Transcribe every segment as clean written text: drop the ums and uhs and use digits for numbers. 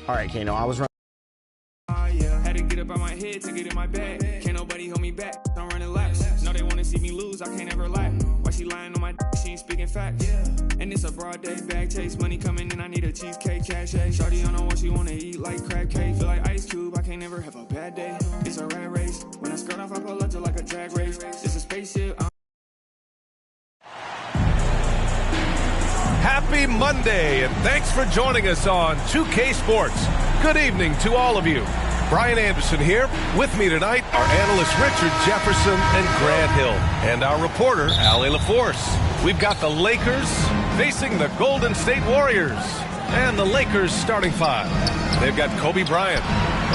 All right, Kano, I was running. Yeah. Had to get up out my head to get in my bag. Can't nobody hold me back. I'm running laps. No, they want to see me lose. I can't ever lie. Why she lying on my d? She ain't speaking facts. And it's a broad day bag chase. Money coming in. I need a cheesecake cache. Shawty on the wall. She wanna eat like crab cake. Feel like Ice Cube. I can't never have a bad day. It's a rat race. When I skirt off, I pull up to like a drag race. It's a spaceship. Happy Monday, and thanks for joining us on 2K Sports. Good evening to all of you. Brian Anderson here. With me tonight are analysts Richard Jefferson and Grant Hill, and our reporter, Allie LaForce. We've got the Lakers facing the Golden State Warriors, and the Lakers starting five. They've got Kobe Bryant,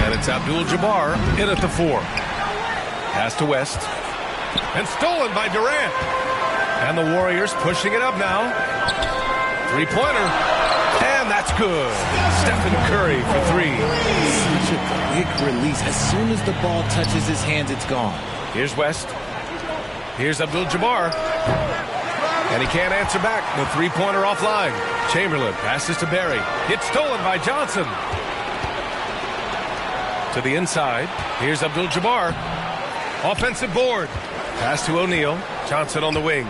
and it's Abdul-Jabbar in at the 4. Pass to West, and stolen by Durant. And the Warriors pushing it up now. Three-pointer, and that's good. Stephen Curry for 3. Such a quick release. As soon as the ball touches his hands, it's gone. Here's West. Here's Abdul-Jabbar. And he can't answer back. The three-pointer offline. Chamberlain passes to Barry. It's stolen by Johnson. To the inside. Here's Abdul-Jabbar. Offensive board. Pass to O'Neal. Johnson on the wing.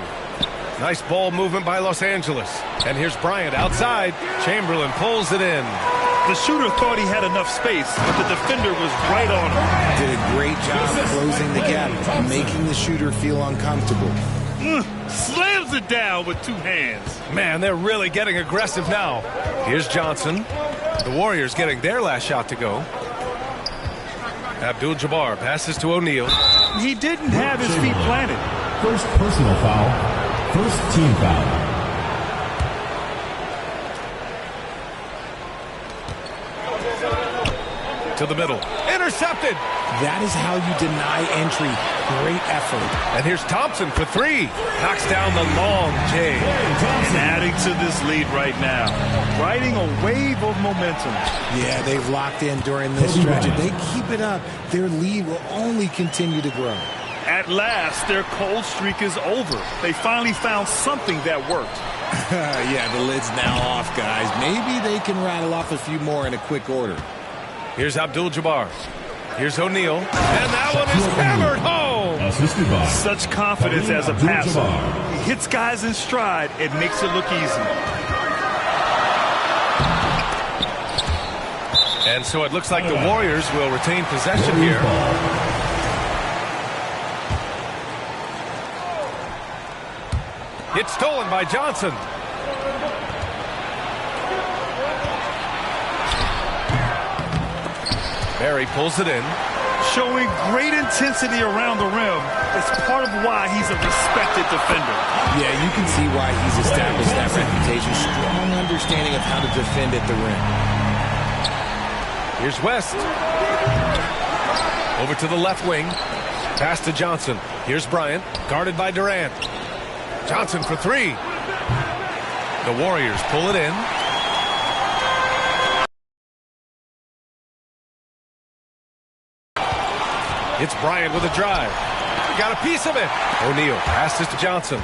Nice ball movement by Los Angeles. And here's Bryant outside. Chamberlain pulls it in. The shooter thought he had enough space, but the defender was right on him. Did a great job closing the gap, making the shooter feel uncomfortable. Slams it down with 2 hands. Man, they're really getting aggressive now. Here's Johnson. The Warriors getting their last shot to go. Abdul-Jabbar passes to O'Neal. He didn't have his feet planted. First personal foul. First team foul. To the middle. Intercepted. That is how you deny entry. Great effort. And here's Thompson for 3. Knocks down the long J. And adding to this lead right now. Riding a wave of momentum. Yeah, they've locked in during this stretch. If they keep it up, their lead will only continue to grow. At last, their cold streak is over. They finally found something that worked. Yeah, the lid's now off, guys. Maybe they can rattle off a few more in a quick order. Here's Abdul-Jabbar. Here's O'Neal. And that one is hammered home. Assisted by Such confidence as a passer. He hits guys in stride. It makes it look easy. And so it looks like the Warriors will retain possession here. It's stolen by Johnson. Barry pulls it in. Showing great intensity around the rim. It's part of why he's a respected defender. Yeah, you can see why he's established that reputation. Strong understanding of how to defend at the rim. Here's West. Over to the left wing. Pass to Johnson. Here's Bryant. Guarded by Durant. Johnson for 3. The Warriors pull it in. It's Bryant with a drive. Got a piece of it. O'Neal passes to Johnson.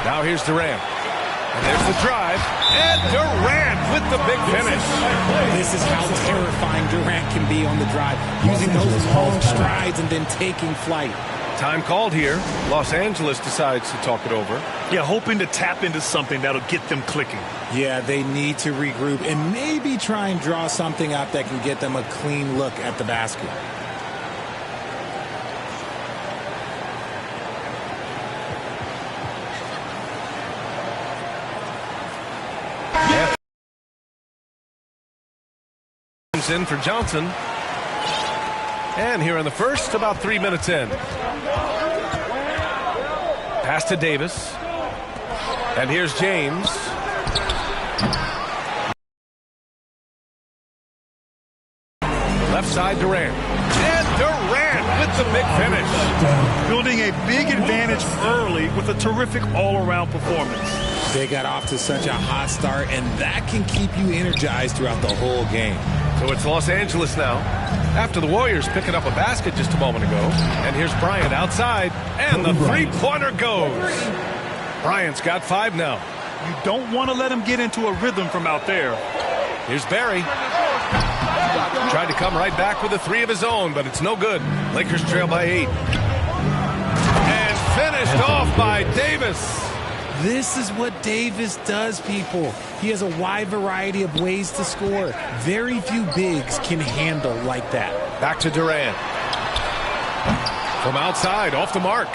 Now here's Durant. And there's the drive. And Durant with the big finish. This is how terrifying Durant can be on the drive. Using those long strides and then taking flight. Time called here. Los Angeles decides to talk it over. Yeah, hoping to tap into something that'll get them clicking. Yeah, they need to regroup and maybe try and draw something up that can get them a clean look at the basket. In for Johnson. And here in the first, about 3 minutes in. Pass to Davis. And here's James. Left side, Durant. And Durant with the big finish. Building a big advantage early with a terrific all-around performance. They got off to such a hot start, and that can keep you energized throughout the whole game. So it's Los Angeles now. After the Warriors picking up a basket just a moment ago. And here's Bryant outside. And the three-pointer goes. Bryant's got 5 now. You don't want to let him get into a rhythm from out there. Here's Barry. Tried to come right back with a 3 of his own, but it's no good. Lakers trail by 8. And finished off by Davis. This is what Davis does, people. He has a wide variety of ways to score. Very few bigs can handle like that. Back to Durant. From outside, off the mark.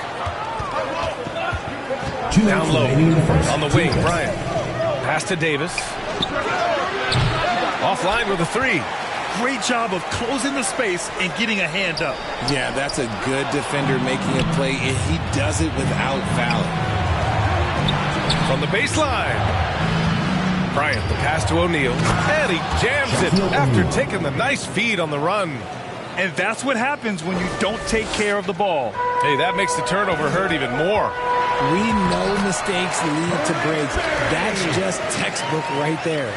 Down low, on the wing, Bryant. Pass to Davis. Offline with a 3. Great job of closing the space and getting a hand up. Yeah, that's a good defender making a play, and he does it without fouling. From the baseline. Bryant, the pass to O'Neal. And he jams it after taking the nice feed on the run. And that's what happens when you don't take care of the ball. Hey, that makes the turnover hurt even more. We know mistakes lead to breaks. That's just textbook right there.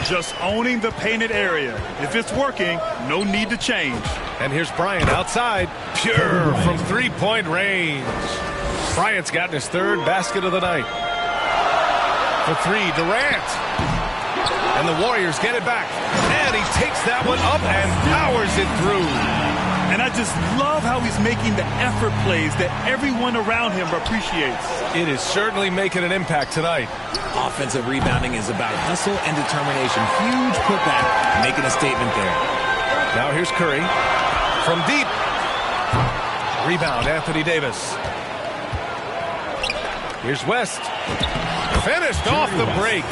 Just owning the painted area. If it's working, no need to change. And here's Bryant outside. Pure from three-point range. Bryant's gotten his 3rd basket of the night. For 3, Durant. And the Warriors get it back. And he takes that one up and powers it through. And I just love how he's making the effort plays that everyone around him appreciates. It is certainly making an impact tonight. Offensive rebounding is about hustle and determination. Huge putback, making a statement there. Now here's Curry. From deep. Rebound, Anthony Davis. Here's West. Finished off the break.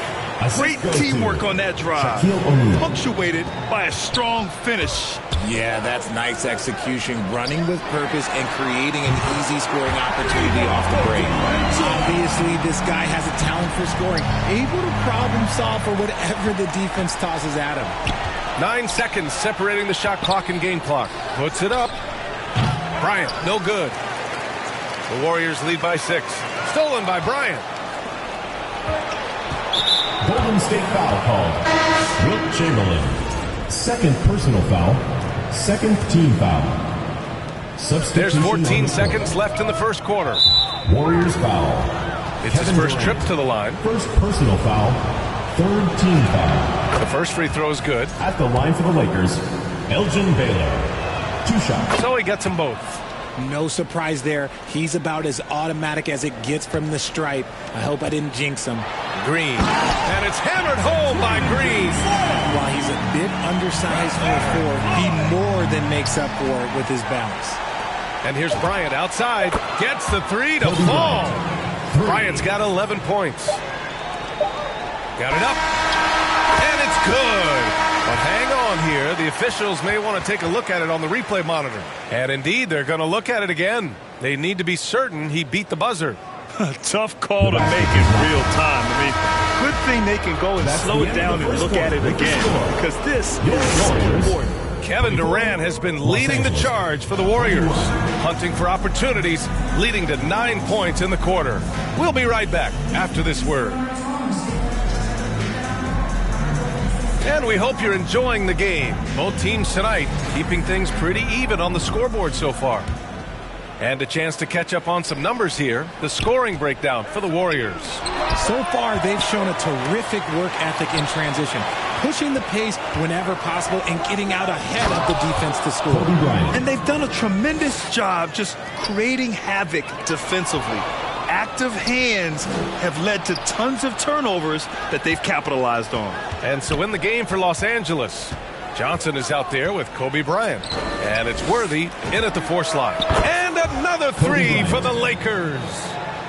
Great teamwork on that drive. Punctuated by a strong finish. Yeah, that's nice execution. Running with purpose and creating an easy scoring opportunity off the break. Obviously, this guy has a talent for scoring. Able to problem solve for whatever the defense tosses at him. 9 seconds separating the shot clock and game clock. Puts it up. Bryant, no good. The Warriors lead by 6. Stolen by Bryant. Golden State foul called. Wilt Chamberlain. 2nd personal foul. 2nd team foul. There's 14 seconds left in the first quarter. Warriors foul. It's his first trip to the line. 1st personal foul. 3rd team foul. The first free throw is good. At the line for the Lakers, Elgin Baylor. 2 shots. So he gets them both. No surprise there. He's about as automatic as it gets from the stripe. I hope I didn't jinx him. Green. And it's hammered home by Green. While he's a bit undersized for a 4, he more than makes up for it with his bounce. And here's Bryant outside. Gets the 3 to fall. Bryant's got 11 points. Got it up. And it's good. But hang on here. The officials may want to take a look at it on the replay monitor. And indeed, they're going to look at it again. They need to be certain he beat the buzzer. Tough call to make in real time. I mean, good thing they can go and slow it down and look at it again, because this is so important. Kevin Durant has been leading the charge for the Warriors, hunting for opportunities, leading to 9 points in the quarter. We'll be right back after this word. And we hope you're enjoying the game. Both teams tonight keeping things pretty even on the scoreboard so far. And a chance to catch up on some numbers here. The scoring breakdown for the Warriors. So far, they've shown a terrific work ethic in transition, pushing the pace whenever possible and getting out ahead of the defense to score. And they've done a tremendous job just creating havoc defensively. Active hands have led to tons of turnovers that they've capitalized on. And so in the game for Los Angeles, Johnson is out there with Kobe Bryant. And it's Worthy in at the 4 slot. And another 3 for the Lakers.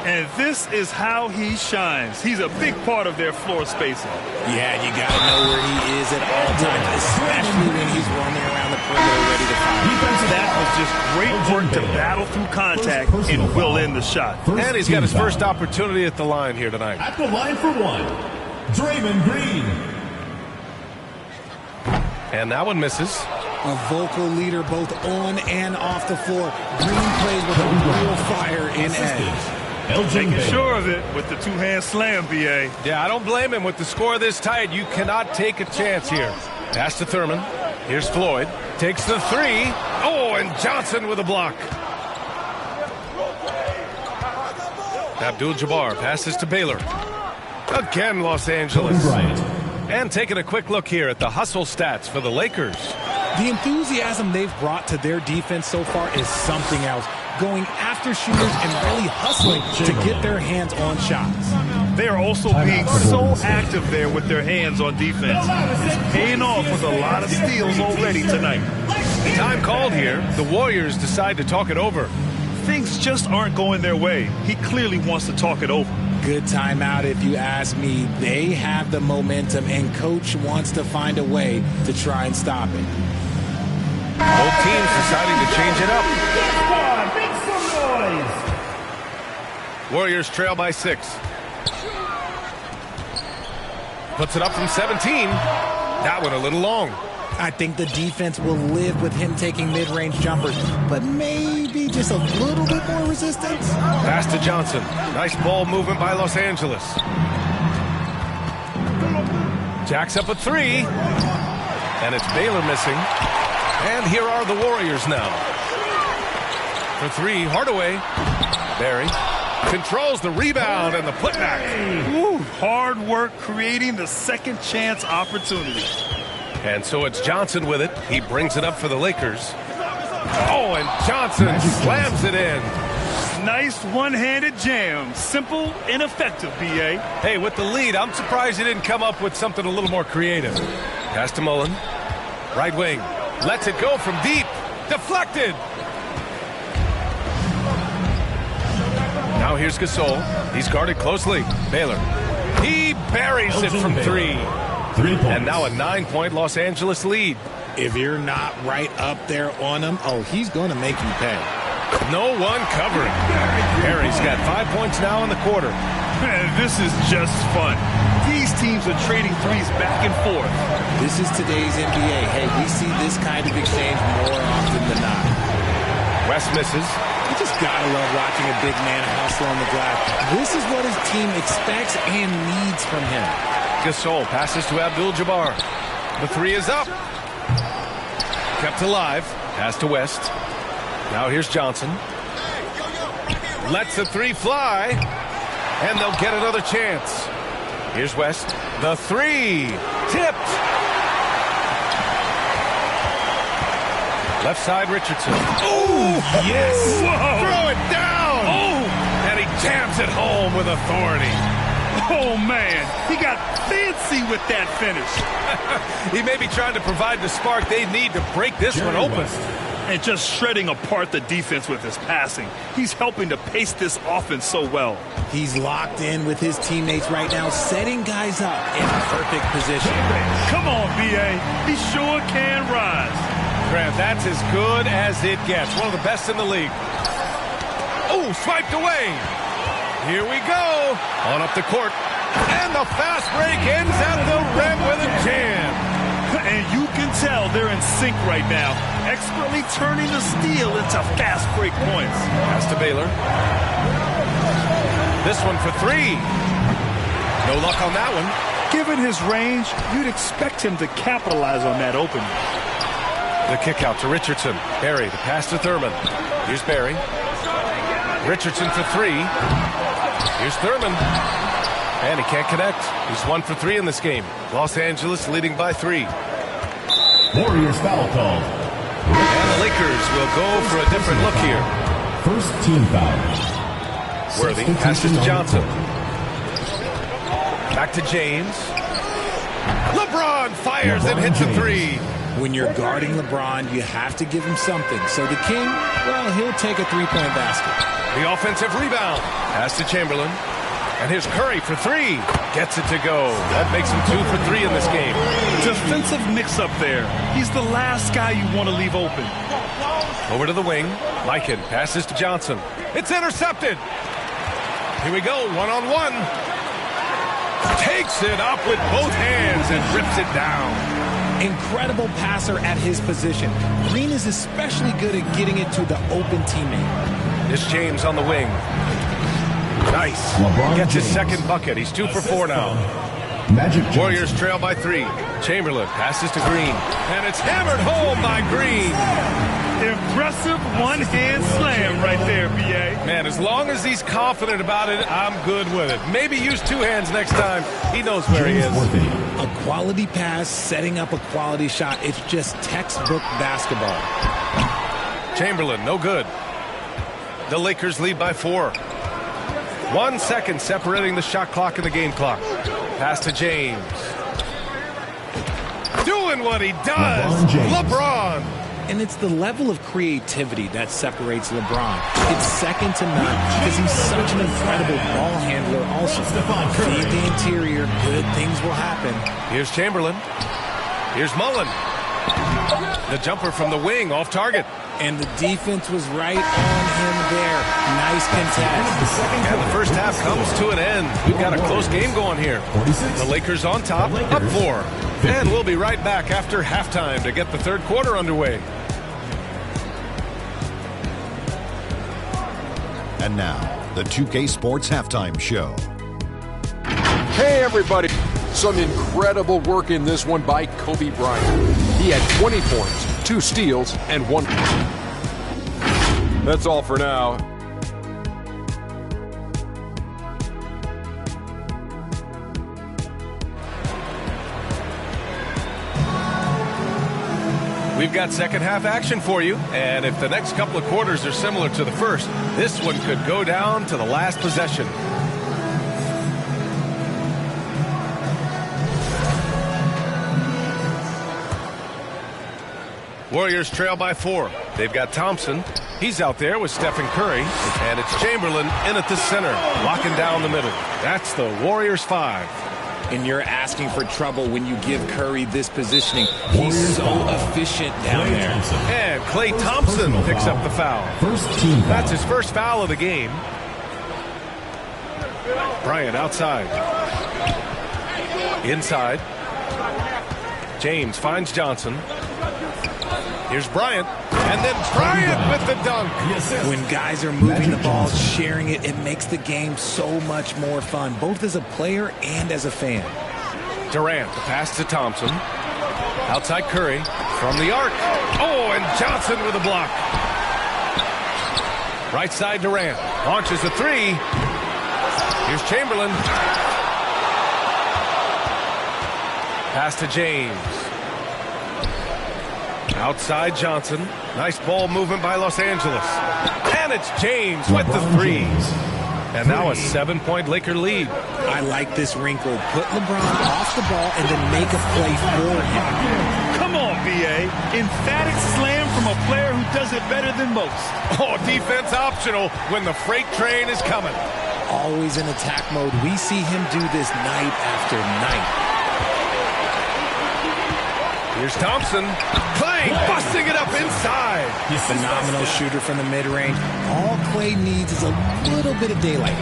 And this is how he shines. He's a big part of their floor spacing. Yeah, you got to know where he is at all times, especially when he's roaming around the perimeter ready to fire. That was just great work to battle through contact and will end the shot. And he's got his first opportunity at the line here tonight. At the line for 1, Draymond Green. And that one misses. A vocal leader both on and off the floor. Green plays with a real fire in edge. Making sure of it with the 2-hand slam, B.A. Yeah, I don't blame him. With the score this tight, you cannot take a chance here. Pass to Thurman. Here's Floyd. Takes the 3. Oh, and Johnson with a block. Abdul-Jabbar passes to Baylor. Again, Los Angeles. And taking a quick look here at the hustle stats for the Lakers. The enthusiasm they've brought to their defense so far is something else. Going after shooters and really hustling to get their hands on shots. They are also being so active there with their hands on defense. It's paying off with a lot of steals already tonight. Time called here. The Warriors decide to talk it over. Things just aren't going their way. He clearly wants to talk it over. Good timeout if you ask me. They have the momentum and coach wants to find a way to try and stop it. Both teams deciding to change it up. Make some noise. Warriors trail by 6. Puts it up from 17. That one a little long. I think the defense will live with him taking mid-range jumpers, but maybe just a little bit more resistance. Pass to Johnson. Nice ball movement by Los Angeles. Jacks up a 3. And it's Baylor missing. And here are the Warriors now. For 3, Hardaway. Barry controls the rebound and the putback. Ooh, hard work creating the second chance opportunity. And so it's Johnson with it. He brings it up for the Lakers. Oh, and Johnson slams it in. Nice one-handed jam. Simple and effective, B.A. Hey, with the lead, I'm surprised he didn't come up with something a little more creative. Pass to Mullen. Right wing. Lets it go from deep. Deflected. Now here's Gasol. He's guarded closely. Baylor. He buries it from 3. 3 points. And now a 9-point Los Angeles lead. If you're not right up there on him, oh, he's going to make you pay. No one covering. Barry's got 5 points now in the quarter. Man, this is just fun. These teams are trading threes back and forth. This is today's NBA. Hey, we see this kind of exchange more often than not. West misses. You just gotta love watching a big man hustle on the glass. This is what his team expects and needs from him. Gasol passes to Abdul-Jabbar. The 3 is up. Kept alive. Pass to West. Now here's Johnson. Lets the 3 fly. And they'll get another chance. Here's West. The 3. Tipped. Left side, Richardson. Oh, yes. Whoa. Throw it down. Oh. And he jams it home with authority. Oh, man. He got fancy with that finish. He may be trying to provide the spark they need to break this one open. West. And just shredding apart the defense with his passing. He's helping to pace this offense so well. He's locked in with his teammates right now, setting guys up in perfect position. Come on, B.A. He sure can rise. Grant, that's as good as it gets. One of the best in the league. Oh, swiped away. Here we go. On up the court. And the fast break ends at the rim with a jam. And you can tell they're in sync right now, expertly turning the steal into fast break points. Pass to Baylor. This one for 3. No luck on that one. Given his range, you'd expect him to capitalize on that opening. The kick out to Richardson. Barry, the pass to Thurman. Here's Barry. Richardson for 3. Here's Thurman. And he can't connect. He's 1 for 3 in this game. Los Angeles leading by 3. Warriors foul call. And the Lakers will go for a different look here. First team foul. Worthy passes to Johnson. Back to James. LeBron fires and hits a 3. When you're guarding LeBron, you have to give him something. So the King, well, he'll take a 3-point basket. The offensive rebound. Pass to Chamberlain. And here's Curry for 3. Gets it to go. That makes him 2 for 3 in this game. Defensive mix-up there. He's the last guy you want to leave open. Over to the wing. Lycan passes to Johnson. It's intercepted. Here we go. One-on-one. Takes it up with both hands and rips it down. Incredible passer at his position. Green is especially good at getting it to the open teammate. Here's James on the wing. Nice. LeBron Gets his James. second bucket. He's 2 for 4 now. Magic Johnson. Warriors trail by 3. Chamberlain passes to Green. And it's hammered home by Green. Impressive one-hand slam right there, B.A. Man, as long as he's confident about it, I'm good with it. Maybe use two hands next time. He knows where he is. A quality pass, setting up a quality shot. It's just textbook basketball. Chamberlain, no good. The Lakers lead by 4. 1 second separating the shot clock and the game clock. Pass to James. Doing what he does. LeBron. And it's the level of creativity that separates LeBron. It's second to none because he's such an incredible ball handler also. Feed the interior, good things will happen. Here's Chamberlain. Here's Mullen. The jumper from the wing off target. And the defense was right on him there. Nice contest. And the first half comes to an end. We've got a close game going here. The Lakers on top, up 4. And we'll be right back after halftime to get the third quarter underway. And now, the 2K Sports Halftime Show. Hey, everybody. Some incredible work in this one by Kobe Bryant. He had 20 points, 2 steals, and 1. That's all for now. We've got second half action for you, and if the next couple of quarters are similar to the first, this one could go down to the last possession. Warriors trail by 4. They've got Thompson. He's out there with Stephen Curry, and it's Chamberlain in at the center, locking down the middle. That's the Warriors 5. And you're asking for trouble when you give Curry this positioning. He's so efficient down there. And Klay Thompson picks up the foul. That's his first foul of the game. Bryant outside. Inside. James finds Johnson. Here's Bryant. And then Bryant with the dunk. When guys are moving the ball, sharing it, it makes the game so much more fun, both as a player and as a fan. Durant, the pass to Thompson. Outside Curry from the arc. Oh, and Johnson with a block. Right side Durant. Launches a 3. Here's Chamberlain. Pass to James. Outside Johnson. Nice ball movement by Los Angeles. And it's James with the 3. And now a 7-point Laker lead. I like this wrinkle. Put LeBron off the ball and then make a play for him. Come on, B.A. Emphatic slam from a player who does it better than most. Oh, defense optional when the freight train is coming. Always in attack mode. We see him do this night after night. Here's Thompson. Klay busting it up inside. Phenomenal shooter from the mid-range. All Klay needs is a little bit of daylight.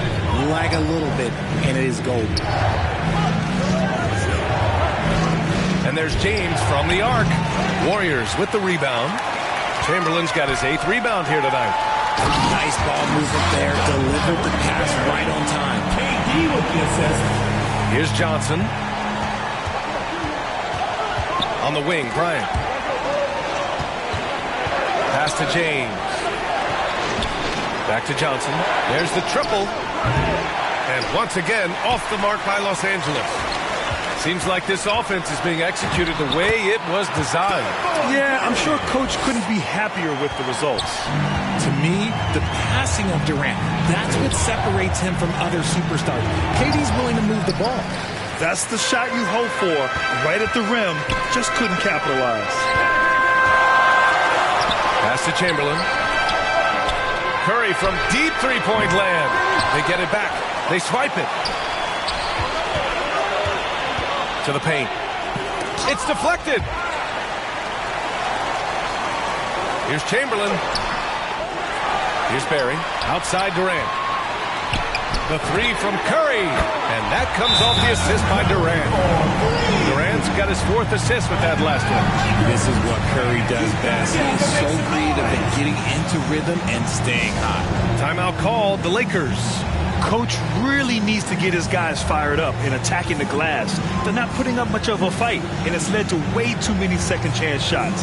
Like a little bit, and it is gold. And there's James from the arc. Warriors with the rebound. Chamberlain's got his 8th rebound here tonight. Nice ball movement there. Delivered the pass right on time. KD with the assist. Here's Johnson. On the wing, Bryant. Pass to James. Back to Johnson. There's the triple. And once again, off the mark by Los Angeles. Seems like this offense is being executed the way it was designed. Yeah, I'm sure Coach couldn't be happier with the results. To me, the passing of Durant, that's what separates him from other superstars. KD's willing to move the ball. That's the shot you hope for, right at the rim. Just couldn't capitalize. Pass to Chamberlain. Curry from deep three-point land. They get it back. They swipe it. To the paint. It's deflected. Here's Chamberlain. Here's Barry. Outside Durant. The 3 from Curry. And that comes off the assist by Durant. Durant's got his 4th assist with that last one. This is what Curry does best. He's so creative at getting into rhythm and staying hot. Timeout called, the Lakers. Coach really needs to get his guys fired up in attacking the glass. They're not putting up much of a fight, and it's led to way too many second chance shots.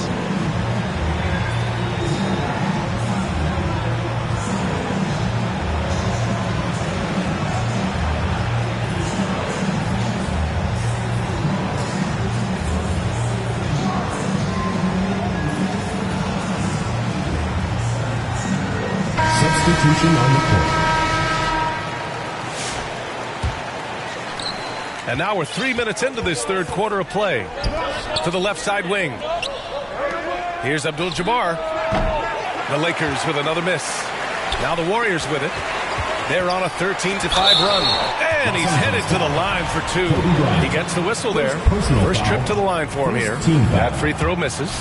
substitution on the court. And now we're 3 minutes into this third quarter of play. To the left side wing. Here's Abdul-Jabbar. The Lakers with another miss. Now the Warriors with it. They're on a 13-5 run. And he's headed to the line for two. He gets the whistle there. First trip to the line for him here. That free throw misses.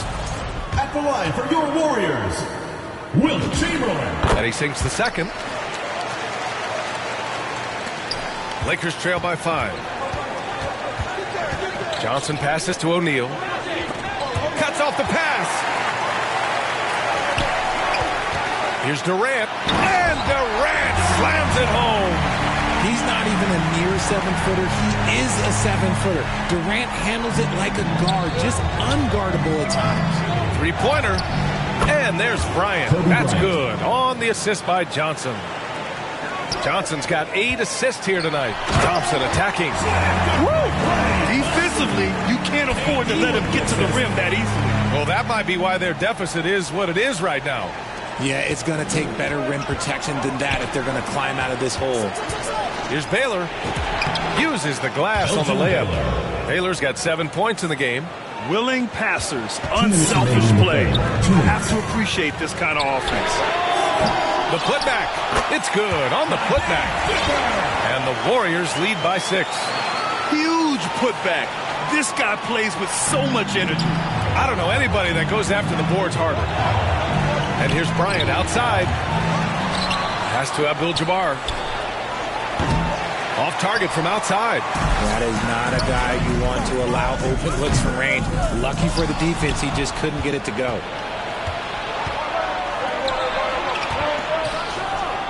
At the line for your Warriors, Wilt Chamberlain. And he sinks the second. Lakers trail by 5. Johnson passes to O'Neal. Cuts off the pass. Here's Durant. And Durant slams it home. He's not even a near 7-footer. He is a 7-footer. Durant handles it like a guard, just unguardable at times. Three-pointer. And there's Bryant. That's good. On the assist by Johnson. Johnson's got 8 assists here tonight. Thompson attacking. Woo! Defensively, you can't afford to let him get to the rim that easily. Well, that might be why their deficit is what it is right now. Yeah, it's going to take better rim protection than that if they're going to climb out of this hole. Here's Baylor. Uses the glass on the layup. Baylor's got 7 points in the game. Willing passers, unselfish play. You have to appreciate this kind of offense. The putback. It's good on the putback. And the Warriors lead by 6. Huge putback. This guy plays with so much energy. I don't know anybody that goes after the boards harder. And here's Bryant outside. Pass to Abdul-Jabbar. Off target from outside. That is not a guy you want to allow open looks from range. Lucky for the defense, he just couldn't get it to go.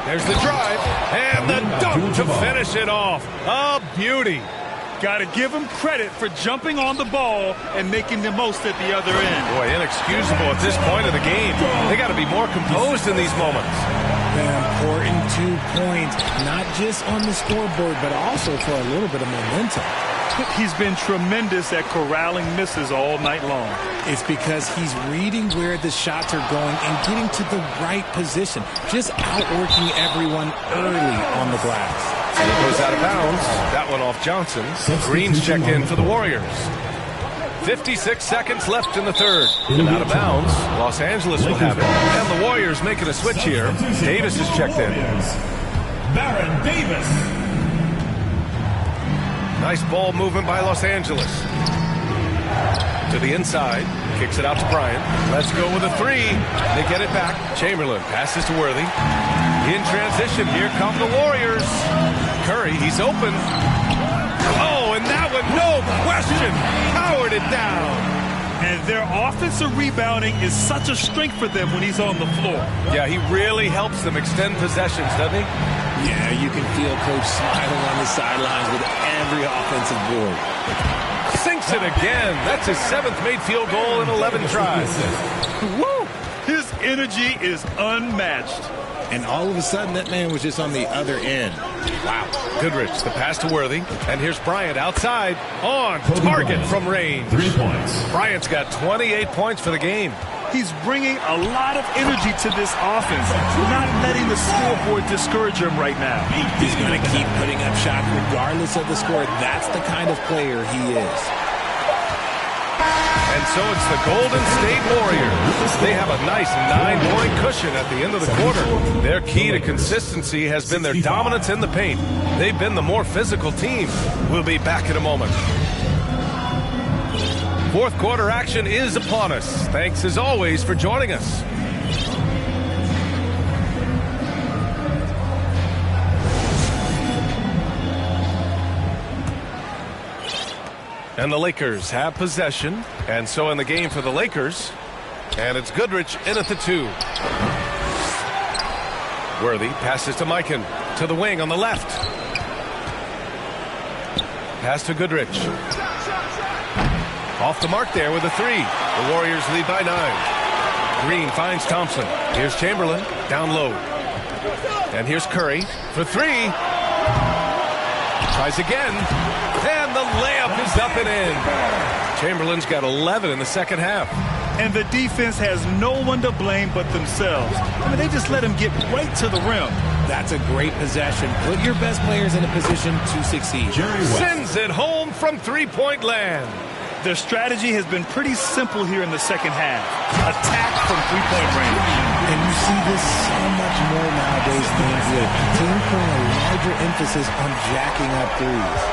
There's the drive, and the dunk to finish it off. A beauty. Got to give him credit for jumping on the ball and making the most at the other end. Boy, inexcusable at this point of the game. They got to be more composed in these moments. An important 2 points, not just on the scoreboard, but also for a little bit of momentum. He's been tremendous at corralling misses all night long. It's because he's reading where the shots are going and getting to the right position, just outworking everyone early on the glass. And it goes out of bounds. That one off Johnson. Green's checked in for the Warriors. 56 seconds left in the third. And out of bounds, Los Angeles will have it. And the Warriors making a switch here. Davis is checked in. Baron Davis. Nice ball movement by Los Angeles. To the inside. Kicks it out to Bryant. Let's go with a 3. They get it back. Chamberlain passes to Worthy. In transition, here come the Warriors. Curry, he's open. Oh, and that one, no question, powered it down. And their offensive rebounding is such a strength for them when he's on the floor. Yeah, he really helps them extend possessions, doesn't he? Yeah, you can feel Coach smiling on the sidelines with every offensive board. Sinks it again. That's his 7th made field goal in 11 tries. Woo! His energy is unmatched. And all of a sudden, that man was just on the other end. Wow. Goodrich, the pass to Worthy. And here's Bryant outside. On target from range. 3 points. Bryant's got 28 points for the game. He's bringing a lot of energy to this offense, not letting the scoreboard discourage him right now. He's going to keep putting up shots regardless of the score. That's the kind of player he is. And so it's the Golden State Warriors. They have a nice 9-point cushion at the end of the quarter. Their key to consistency has been their dominance in the paint. They've been the more physical team. We'll be back in a moment. Fourth quarter action is upon us. Thanks as always for joining us. And the Lakers have possession. And so in the game for the Lakers. And it's Goodrich in at the 2. Worthy passes to Mikan. To the wing on the left. Pass to Goodrich. Off the mark there with a 3. The Warriors lead by 9. Green finds Thompson. Here's Chamberlain down low. And here's Curry for 3. Tries again. And the layup is up and in. Chamberlain's got 11 in the second half. and the defense has no one to blame but themselves. I mean, they just let him get right to the rim. That's a great possession. Put your best players in a position to succeed. Sends it home from three-point land. Their strategy has been pretty simple here in the second half. Attack from three-point range. And you see this so much more nowadays than you did. Team putting a larger emphasis on jacking up threes.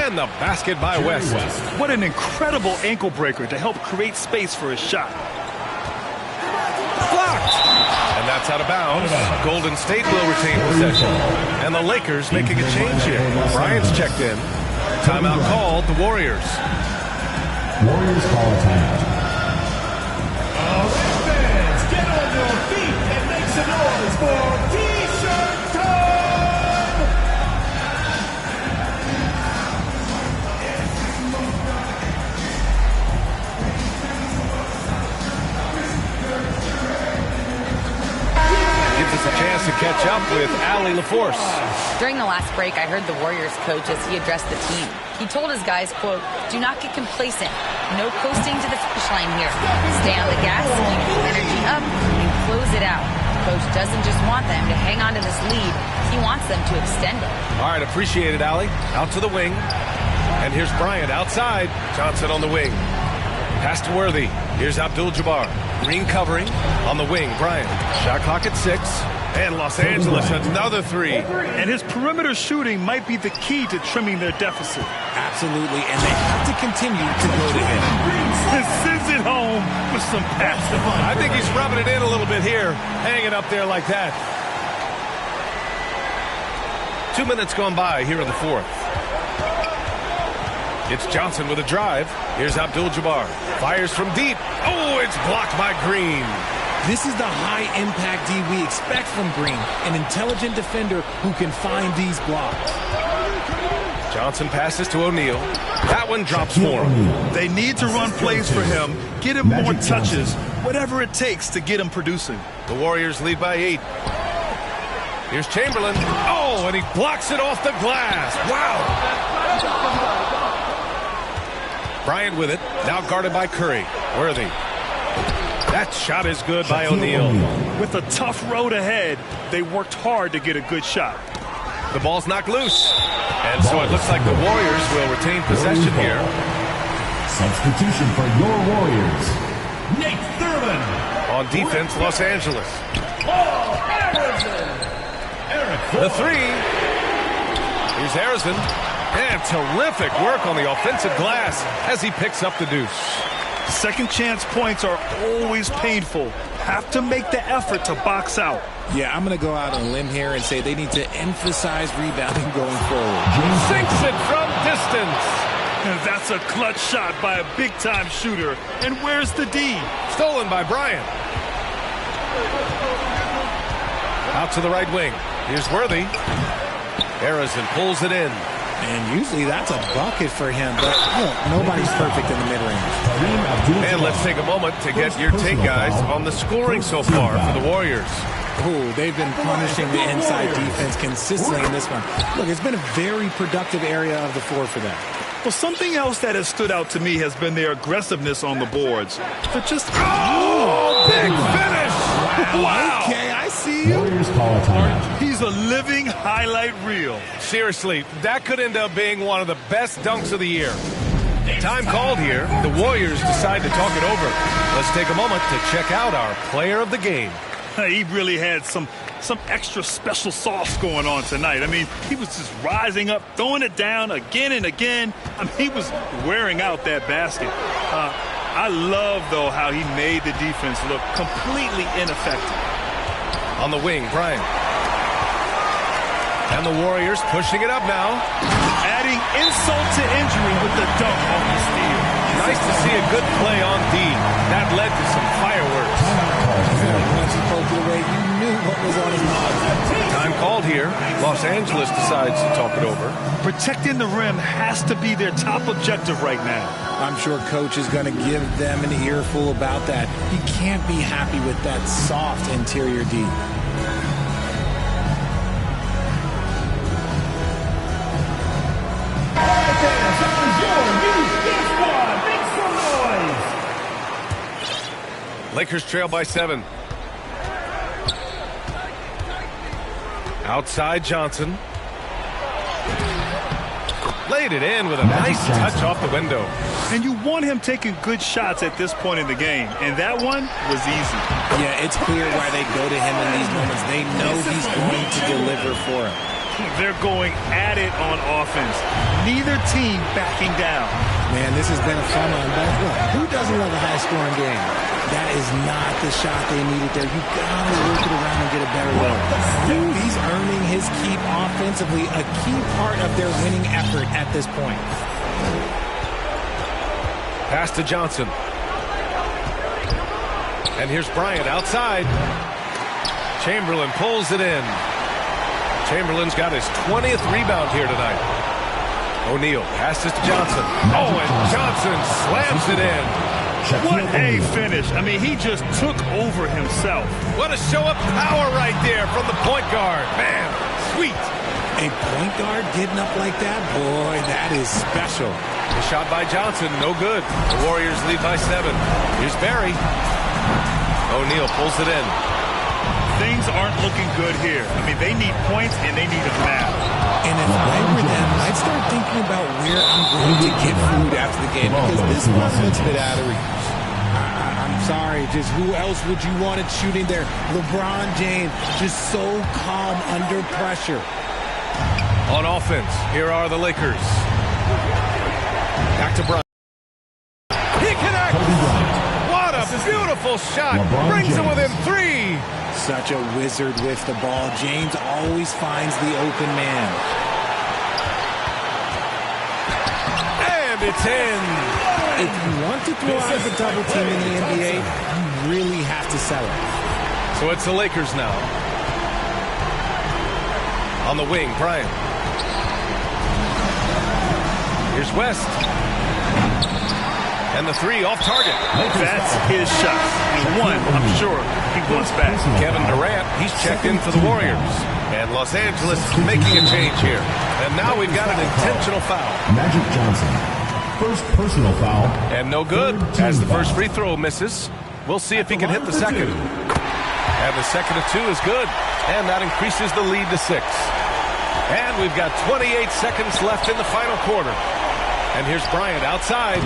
And the basket by West. What an incredible ankle breaker to help create space for his shot. Blocked. And that's out of bounds. Golden State will retain possession. And the Lakers making a change here. Bryant's checked in. Timeout called, the Warriors. Warriors call a timeout. Fans, get on your feet and make some noise for T-Shirt Time! Gives us a chance to catch up with Allie LaForce. During the last break, I heard the Warriors coach as he addressed the team. He told his guys, quote, "Do not get complacent. No coasting to the finish line here. Stay on the gas, keep the energy up, and close it out." The coach doesn't just want them to hang on to this lead. He wants them to extend it. All right, appreciate it, Allie. Out to the wing. And here's Bryant outside. Johnson on the wing. Pass to Worthy. Here's Abdul-Jabbar. Green covering on the wing. Bryant. Shot clock at 6. And Los Angeles, another three. And his perimeter shooting might be the key to trimming their deficit. Absolutely, and they have to continue to go to him. And sends it home with some pass. I think he's rubbing it in a little bit here, hanging up there like that. 2 minutes gone by here in the fourth. It's Johnson with a drive. Here's Abdul-Jabbar. Fires from deep. Oh, it's blocked by Green. This is the high-impact D we expect from Green, an intelligent defender who can find these blocks. Johnson passes to O'Neal. That one drops more. They need to run plays for him, get him more touches, whatever it takes to get him producing. The Warriors lead by 8. Here's Chamberlain. Oh, and he blocks it off the glass. Wow. Bryant with it. Now guarded by Curry. Worthy. That shot is good by O'Neal. With a tough road ahead, they worked hard to get a good shot. The ball's knocked loose. And so it looks like the Warriors will retain possession here. Substitution for your Warriors. Nate Thurman. On defense, Los Angeles. The three. Here's Harrison. And terrific work on the offensive glass as he picks up the deuce. Second chance points are always painful. Have to make the effort to box out. Yeah, I'm going to go out on a limb here and say they need to emphasize rebounding going forward. Sinks it from distance. And that's a clutch shot by a big-time shooter. And where's the D? Stolen by Bryant. Out to the right wing. Here's Worthy. Harrison pulls it in. And usually that's a bucket for him, but look, nobody's perfect in the mid-range. And let's take a moment to get your take, guys, on the scoring so far for the Warriors. Oh, they've been punishing the inside defense consistently in this one. Look, it's been a very productive area of the floor for them. Well, something else that has stood out to me has been their aggressiveness on the boards. They're just... Oh, big finish! Wow! Okay, I see you. Warriors call a timeout. He's a living highlight reel. Seriously, that could end up being one of the best dunks of the year. Time called here. The Warriors decide to talk it over. Let's take a moment to check out our player of the game. He really had some extra special sauce going on tonight. I mean, he was just rising up, throwing it down again and again. I mean, he was wearing out that basket. I love, though, how he made the defense look completely ineffective. On the wing, Bryant. And the Warriors pushing it up now. Adding insult to injury with the dunk on the steal. Nice to see a good play on D. That led to some fireworks. Once he poked it away, you knew what was on his mind. Time called here. Los Angeles decides to talk it over. Protecting the rim has to be their top objective right now. I'm sure Coach is going to give them an earful about that. He can't be happy with that soft interior D. Your new Gift Squad. Make Lakers trail by 7. Outside Johnson. Laid it in with a nice touch off the window. And you want him taking good shots at this point in the game, and that one was easy. Yeah, it's clear why they go to him in these moments. They know he's going to deliver for him. They're going at it on offense. Neither team backing down. Man, this has been a fun one. But look, who doesn't love a high-scoring game? That is not the shot they needed there. You got to work it around and get a better look. Dude, he's earning his keep offensively, a key part of their winning effort at this point. Pass to Johnson. And here's Bryant outside. Chamberlain pulls it in. Chamberlain's got his 20th rebound here tonight. O'Neal passes to Johnson. Oh, and Johnson slams it in. What a finish. I mean, he just took over himself. What a show of power right there from the point guard. Man, sweet. A point guard getting up like that? Boy, that is special. The shot by Johnson, no good. The Warriors lead by 7. Here's Barry. O'Neal pulls it in. Things aren't looking good here. I mean, they need points and they need them now. And if I were them, I'd start thinking about where I'm going to get food after the game, because this one looks a bit out of reach. I'm sorry, just who else would you want it shooting there? LeBron James, just so calm under pressure. On offense, here are the Lakers. Back to Bryant. He connects! What a beautiful shot! Brings him within 3! Such a wizard with the ball. James always finds the open man. And it's in. If you want to throw out a double team in the NBA, you really have to sell it. So it's the Lakers now. On the wing, Bryant. Here's West. And the 3 off target. That's his shot. And one, I'm sure, he wants back. Kevin Durant, he's checked in for the Warriors. And Los Angeles is making a change here. And now we've got an intentional foul. Magic Johnson. First personal foul. And no good, as the first free throw misses. We'll see if he can hit the second. And the second of 2 is good. And that increases the lead to 6. And we've got 28 seconds left in the final quarter. And here's Bryant outside.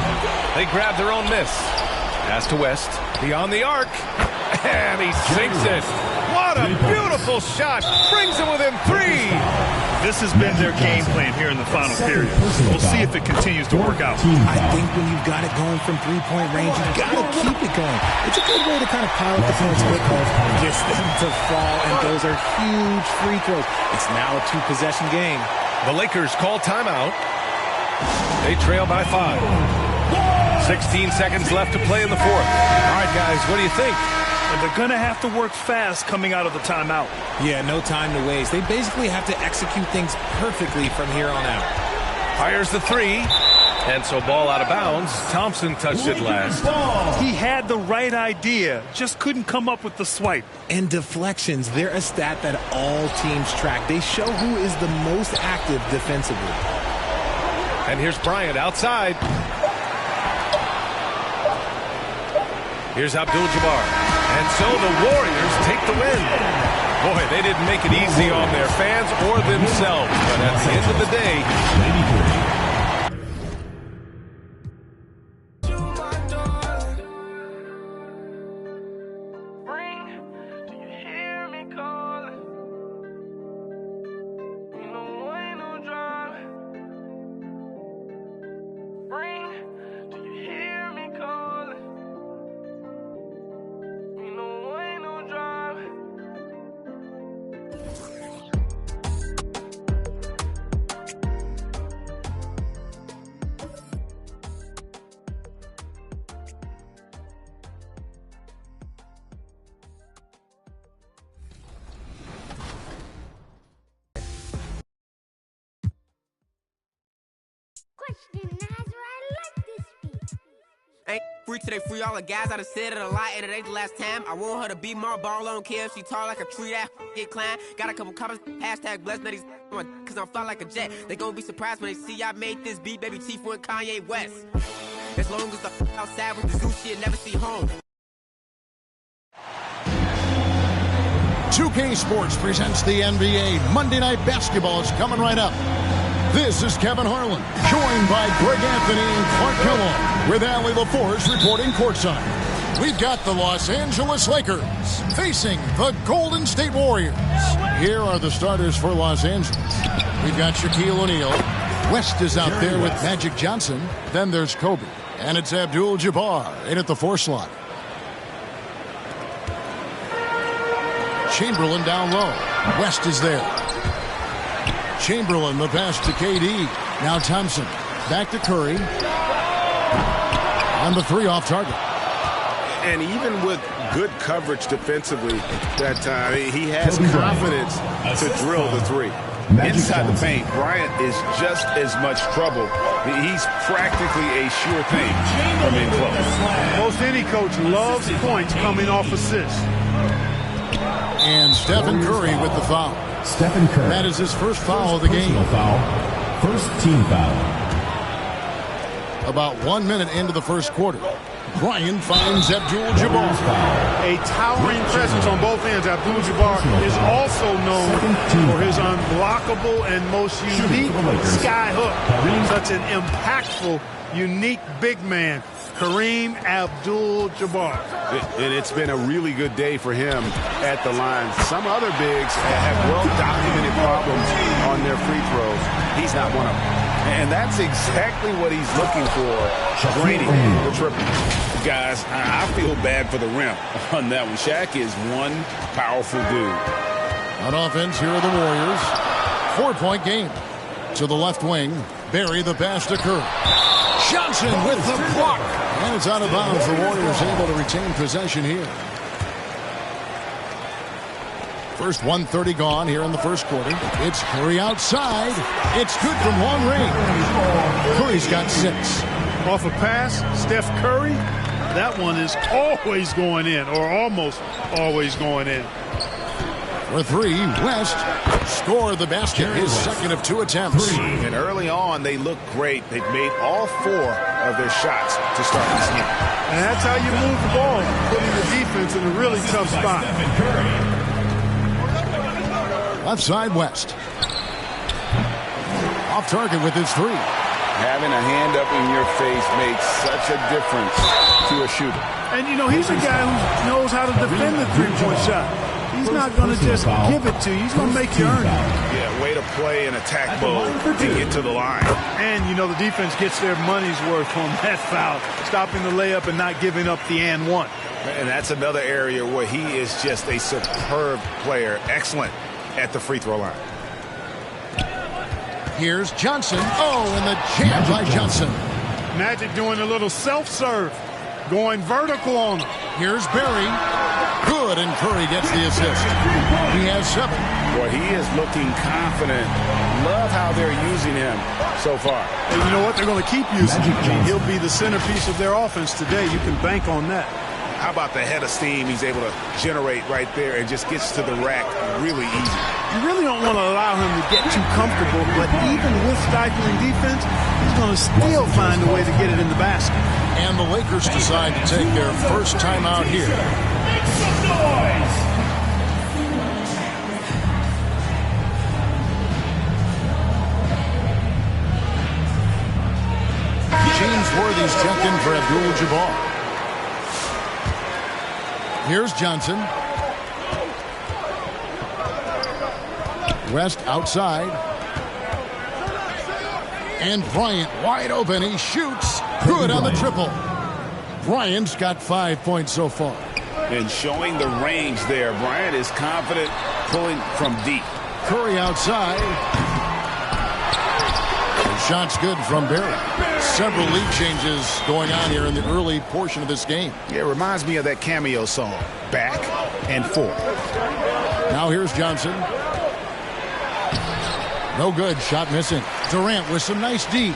They grab their own miss. Pass to West. Beyond the arc. And he sinks it. What a beautiful shot. Brings him within 3. This has been their game plan here in the final period. We'll see if it continues to work out. I think when you've got it going from 3-point range, you've got to keep it going. It's a good way to kind of pile up the points quickly. Gets them to fall, and those are huge free throws. It's now a 2-possession game. The Lakers call timeout. They trail by 5. 16 seconds left to play in the 4th. All right, guys, what do you think? And they're going to have to work fast coming out of the timeout. Yeah, no time to waste. They basically have to execute things perfectly from here on out. Fires the 3. And so ball out of bounds. Thompson touched it last. He had the right idea, just couldn't come up with the swipe. And deflections, they're a stat that all teams track. They show who is the most active defensively. And here's Bryant outside. Here's Abdul-Jabbar. And so the Warriors take the win. Boy, they didn't make it easy on their fans or themselves. But at the end of the day, Ain't free today, free all the guys. I done said it a lot, and it ain't the last time. I want her to be more ball on Kim. She tall like a tree that get climbed. Got a couple comments, hashtag blessed that he's cause I'm fly like a jet. They gon' be surprised when they see I made this beat, baby Chief and Kanye West. As long as the outside with the zoo shit, never see home. 2K Sports presents the NBA Monday Night Basketball. It's coming right up. This is Kevin Harlan, joined by Greg Anthony and Clark Kellogg, with Allie LaForce reporting courtside. We've got the Los Angeles Lakers facing the Golden State Warriors. Here are the starters for Los Angeles. We've got Shaquille O'Neal. West is out there with Magic Johnson. Then there's Kobe. And it's Abdul-Jabbar in at the 4 slot. Chamberlain down low. West is there. Chamberlain, the pass to KD. Now Thompson. Back to Curry. On the 3 off target. And even with good coverage defensively that time, he has confidence to drill the 3. Inside the paint, Bryant is just as much trouble. He's practically a sure thing from in close. Most any coach loves points coming off assists. And Stephen Curry with the foul. Stephen Curry. That is his first foul of the game. Foul. First team foul. About 1 minute into the first quarter. Bryant finds Abdul-Jabbar. A towering presence on both ends. Abdul-Jabbar is also known for his unblockable and most unique sky hook. Such an impactful, unique big man. Kareem Abdul-Jabbar. And it's been a really good day for him at the line. Some other bigs have well-documented problems on their free throws. He's not one of them. And that's exactly what he's looking for, draining the triple. Guys, I feel bad for the rim on that one. Shaq is one powerful dude. On offense, here are the Warriors. 4-point game. To the left wing, Barry the pass to Curry. Johnson with the block. And it's out of bounds. The Warriors able to retain possession here. First 1:30 gone here in the first quarter. It's Curry outside. It's good from long range. Curry's got 6. Off a pass, Steph Curry. That one is always going in, or almost always going in. For 3, West scored the basket, his second of 2 attempts. And early on, they look great. They've made all 4 of their shots to start this game. And that's how you move the ball, putting the defense in a really tough spot. Left side, West. Off target with his 3. Having a hand up in your face makes such a difference to a shooter. And, you know, he's a guy who knows how to defend the three-point shot. He's not going to just give it to you. He's going to make you earn it. Yeah, way to play in attack mode and get to the line. And, you know, the defense gets their money's worth on that foul, stopping the layup and not giving up the and one. And that's another area where he is just a superb player. Excellent at the free throw line. Here's Johnson. Oh, and the jam by Johnson. Magic doing a little self-serve, going vertical on him. Here's Barry. Good, and Curry gets the assist. He has 7. Boy, he is looking confident. Love how they're using him so far. And you know what? They're going to keep using him. He'll be the centerpiece of their offense today. You can bank on that. How about the head of steam he's able to generate right there and just gets to the rack really easy. You really don't want to allow him to get too comfortable, but even with stifling defense, he's going to still find a way to get it in the basket. And the Lakers decide to take their first time out here. Make some noise! James Worthy's checked in for Abdul-Jabbar. Here's Johnson. West outside. And Bryant wide open. He shoots. Good on the triple. Bryant's got 5 points so far. And showing the range there. Bryant is confident pulling from deep. Curry outside. The shot's good from Barry. Several lead changes going on here in the early portion of this game. Yeah, it reminds me of that cameo song, Back and Forth. Now here's Johnson. No good. Shot missing. Durant with some nice D.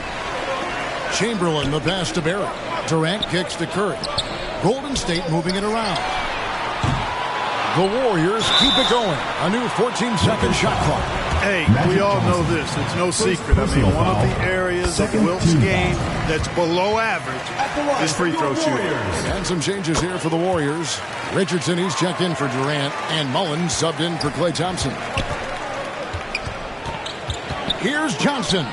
Chamberlain, the pass to Barry. Durant kicks to Curry. Golden State moving it around. The Warriors keep it going. A new 14-second shot clock. Hey, we all know this. It's no secret. I mean, one of the areas of Wilt's game that's below average is free throw shooting. And some changes here for the Warriors. Richardson, he's checked in for Durant, and Mullins subbed in for Klay Thompson. Here's Johnson.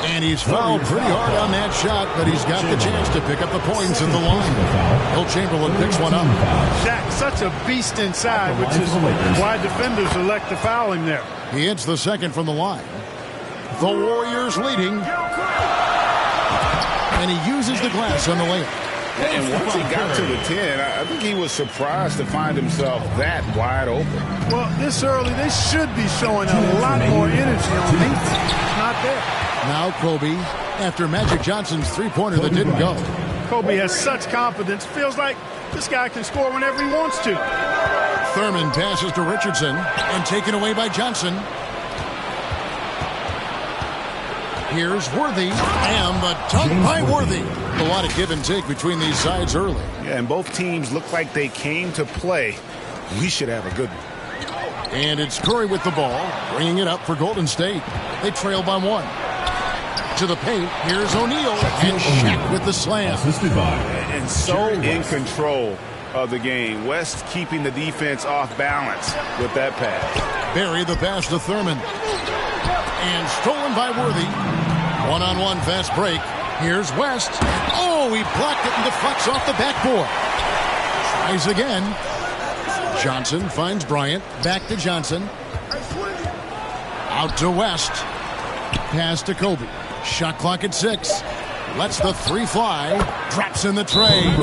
And he's fouled pretty hard on that shot, but he's got the chance to pick up the points in the line. Will Chamberlain picks one up. Shaq, such a beast inside, which is why defenders elect to foul him there. He hits the second from the line. The Warriors leading. And he uses the glass on the layup. And once he got to the 10, I think he was surprised to find himself that wide open. Well, this early, they should be showing a lot more energy on defense. It's not there. Now Kobe, after Magic Johnson's three-pointer that didn't go. Kobe has such confidence. Feels like this guy can score whenever he wants to. Thurman passes to Richardson and taken away by Johnson. Here's Worthy, and the dunk by Worthy. A lot of give and take between these sides early. Yeah, and both teams look like they came to play. We should have a good one. And it's Curry with the ball, bringing it up for Golden State. They trail by one. To the paint, here's O'Neal, and Shaq with the slam. And so in control of the game. West keeping the defense off balance with that pass. Barry the pass to Thurman. And stolen by Worthy. One-on-one fast break. Here's West. Oh, he blocked it and deflects off the backboard. Tries again. Johnson finds Bryant. Back to Johnson. Out to West. Pass to Kobe. Shot clock at 6. Lets the three fly. Drops in the tray.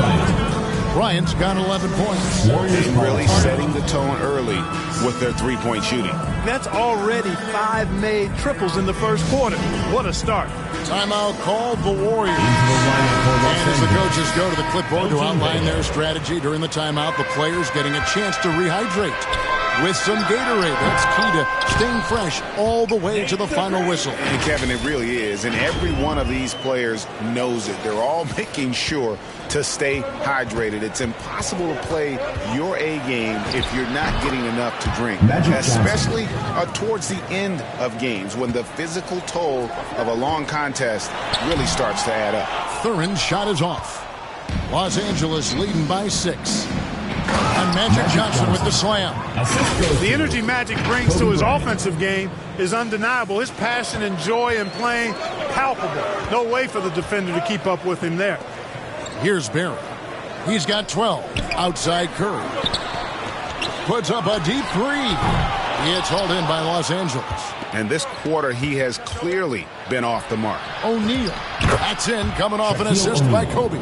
Bryant's got 11 points. Warriors really setting the tone early with their three-point shooting. That's already 5 made triples in the first quarter. What a start. Timeout called the Warriors. And as the coaches go to the clipboard to outline their strategy during the timeout, the players getting a chance to rehydrate with some Gatorade. That's key to staying fresh all the way to the final whistle. And Kevin, it really is. And every one of these players knows it. They're all making sure to stay hydrated. It's impossible to play your A game if you're not getting enough to drink, especially towards the end of games when the physical toll of a long contest really starts to add up. Thurin's shot is off. Los Angeles leading by 6. And Magic Johnson with the slam. The energy Magic brings to his offensive game is undeniable. His passion and joy in playing, palpable. No way for the defender to keep up with him there. Here's Barry. He's got 12. Outside Curry. Puts up a deep three. It's hauled in by Los Angeles. And this quarter, he has clearly been off the mark. O'Neal. That's in, coming off an assist by Kobe.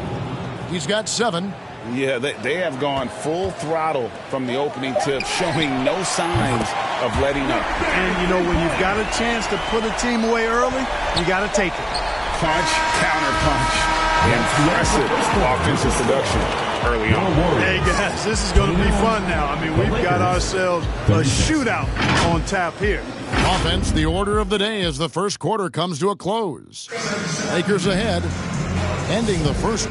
He's got 7. Yeah, they have gone full throttle from the opening tip, showing no signs of letting up. And, you know, when you've got a chance to put a team away early, you got to take it. Punch, counter punch. Impressive offensive production early on. Hey, guys, this is going to be fun now. I mean, we've got ourselves a shootout on tap here. Offense, the order of the day as the first quarter comes to a close. Lakers ahead, ending the first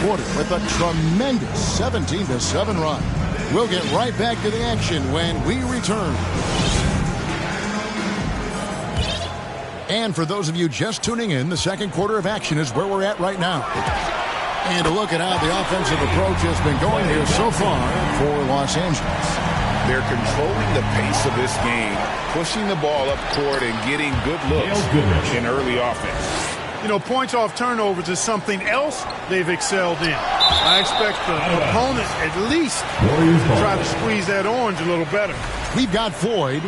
quarter with a tremendous 17-7 run. We'll get right back to the action when we return. And for those of you just tuning in, the second quarter of action is where we're at right now. And a look at how the offensive approach has been going here so far for Los Angeles. They're controlling the pace of this game, pushing the ball up court and getting good looks in early offense. You know, points off turnovers is something else they've excelled in. I expect the opponent at least to try to squeeze that orange a little better. We've got Floyd.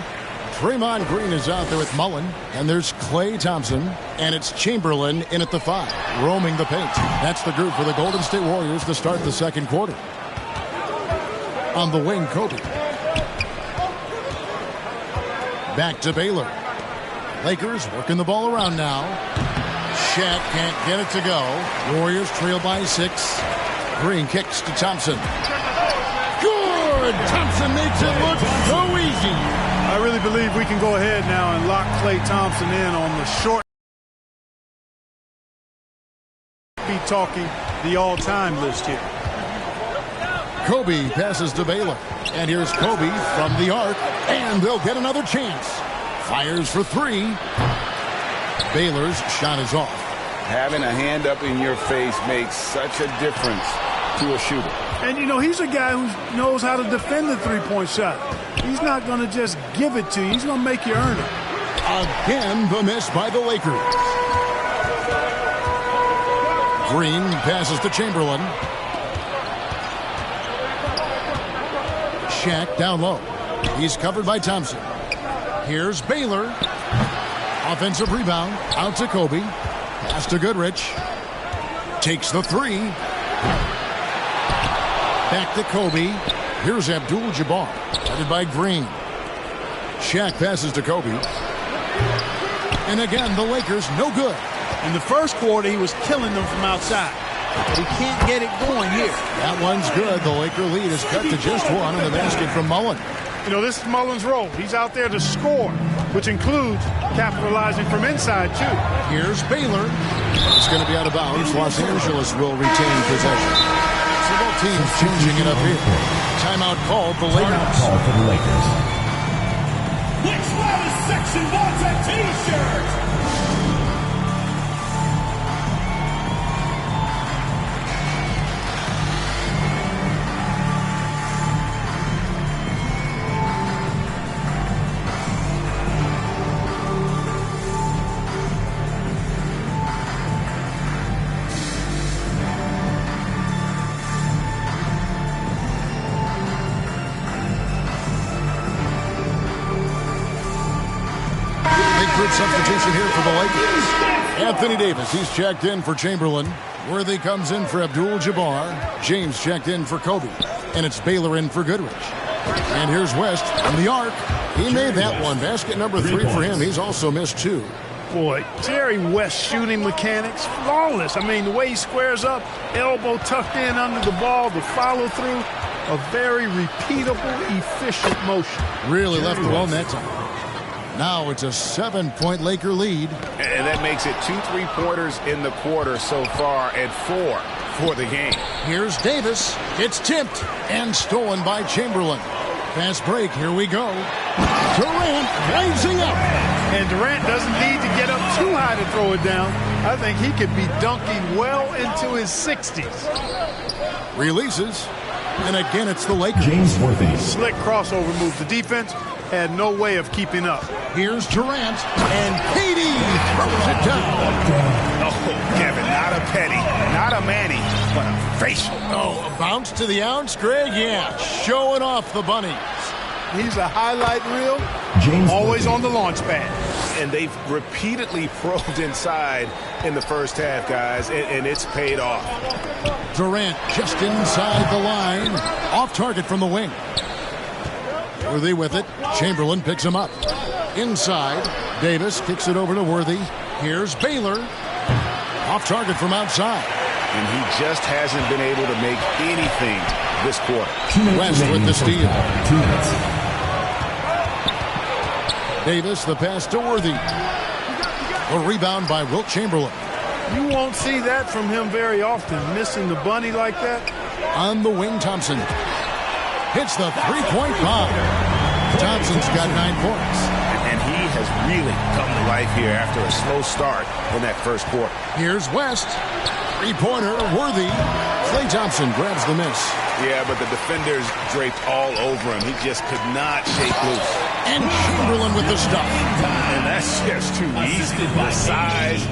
Draymond Green is out there with Mullen, and there's Klay Thompson, and it's Chamberlain in at the 5, roaming the paint. That's the group for the Golden State Warriors to start the second quarter. On the wing, Kobe. Back to Baylor. Lakers working the ball around now. Shaq can't get it to go. Warriors trail by 6. Green kicks to Thompson. Good! Thompson makes it look so easy. I really believe we can go ahead now and lock Klay Thompson in on the short. Be talking the all-time list here. Kobe passes to Baylor. And here's Kobe from the arc. And they'll get another chance. Fires for 3. Baylor's shot is off. Having a hand up in your face makes such a difference to a shooter. And, you know, he's a guy who knows how to defend the three-point shot. He's not going to just give it to you. He's going to make you earn it. Again, the miss by the Lakers. Green passes to Chamberlain. Shaq down low. He's covered by Thompson. Here's Baylor. Offensive rebound. Out to Kobe. Pass to Goodrich. Takes the 3. Back to Kobe. Here's Abdul-Jabbar. Headed by Green. Shaq passes to Kobe. And again, the Lakers no good. In the first quarter, he was killing them from outside. But he can't get it going here. That one's good. The Laker lead is cut to just 1 on the basket from Mullen. You know, this is Mullen's role. He's out there to score, which includes capitalizing from inside, too. Here's Baylor. It's going to be out of bounds. Los Angeles will retain possession. So both teams changing it up here. Timeout called the Lakers. Timeout call for the Lakers. Which latest section wants a T-shirt? Substitution here for the Lakers. Anthony Davis, he's checked in for Chamberlain. Worthy comes in for Abdul-Jabbar. James checked in for Kobe. And it's Baylor in for Goodrich. And here's West on the arc. He made that one. Basket number 3 for him. He's also missed 2. Boy, Jerry West shooting mechanics, flawless. I mean, the way he squares up, elbow tucked in under the ball, the follow through, a very repeatable, efficient motion. Really left alone that time. Now it's a 7-point Laker lead. And that makes it 2 3-pointers in the quarter so far and 4 for the game. Here's Davis. It's tipped and stolen by Chamberlain. Fast break. Here we go. Durant rising up. And Durant doesn't need to get up too high to throw it down. I think he could be dunking well into his 60s. Releases. And again, it's the Lakers. James Worthy. Slick crossover move. The defense had no way of keeping up. Here's Durant, and KD throws it down. Oh, Kevin, not a Petty, not a Manny, but a facial. Oh, a bounce to the ounce, Greg? Yeah, showing off the bunnies. He's a highlight reel, James always Worthy. on the launch pad. And they've repeatedly probed inside in the first half, guys, and it's paid off. Durant just inside the line, off target from the wing. Worthy with it. Chamberlain picks him up. Inside, Davis kicks it over to Worthy. Here's Baylor. Off target from outside. And he just hasn't been able to make anything this quarter. West with the steal. 2 minutes. Davis, the pass to Worthy. A rebound by Wilt Chamberlain. You won't see that from him very often, missing the bunny like that. On the wing, Thompson hits the three-point bomb. Thompson's got 9 points. And he has really come to life here after a slow start in that first quarter. Here's West. Three-pointer, worthy. Klay Thompson grabs the miss. Yeah, but the defenders draped all over him. He just could not shake loose. And Chamberlain with the stuff. And that's just too easy. The size,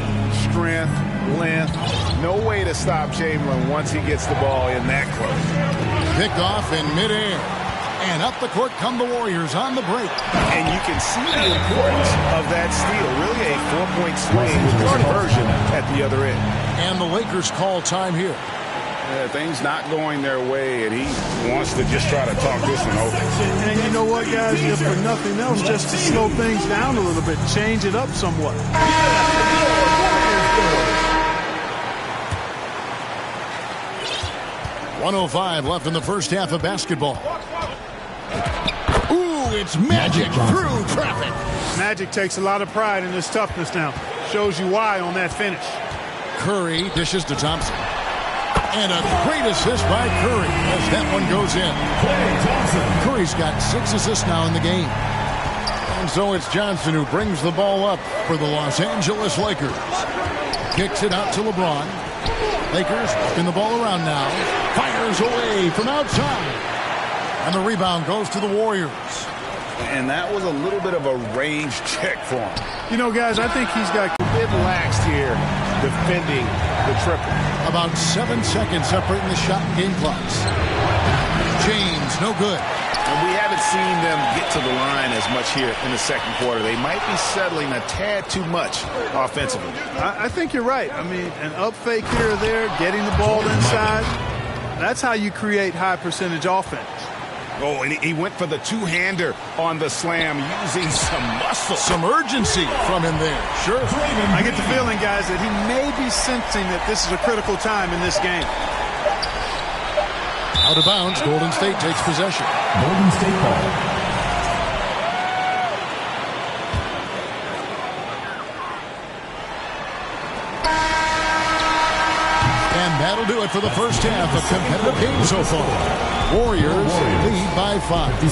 strength, length. No way to stop Chamberlain once he gets the ball in that close. Picked off in midair. And up the court come the Warriors on the break. And you can see the importance of that steal. Really a 4-point swing with the conversion at the other end. And the Lakers call time here. Things not going their way, and he wants to just try to talk this one over. And you know what, guys? If for nothing else, just to slow things down a little bit, change it up somewhat. 1:05 left in the first half of basketball. Ooh, it's Magic through traffic. Magic takes a lot of pride in his toughness now. Shows you why on that finish. Curry dishes to Thompson. And a great assist by Curry as that one goes in. Curry's got 6 assists now in the game. And so it's Johnson who brings the ball up for the Los Angeles Lakers. Kicks it out to LeBron. Lakers working the ball around now. Fires away from outside. And the rebound goes to the Warriors. And that was a little bit of a range check for him. You know, guys, I think he's got a bit laxed here defending the triple. About 7 seconds separating the shot and game clocks. James, no good. And we haven't seen them get to the line as much here in the second quarter. They might be settling a tad too much offensively. I think you're right. I mean, an up fake here or there, getting the ball inside. That's how you create high percentage offense. Oh, and he went for the two-hander on the slam using some muscle. Some urgency from him there. Sure. I get the feeling, guys, that he may be sensing that this is a critical time in this game. Out of bounds, Golden State takes possession. Golden State ball. That'll do it for the first half of competitive games so far. Warriors lead by 5.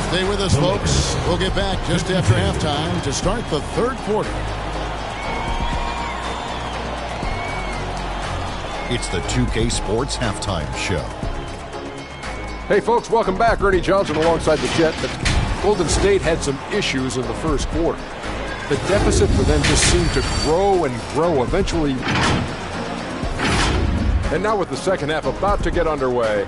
Stay with us, folks. We'll get back just after halftime to start the third quarter. It's the 2K Sports Halftime Show. Hey, folks, welcome back. Ernie Johnson alongside the Jet. But Golden State had some issues in the first quarter. The deficit for them just seemed to grow and grow. Eventually... And now with the second half about to get underway.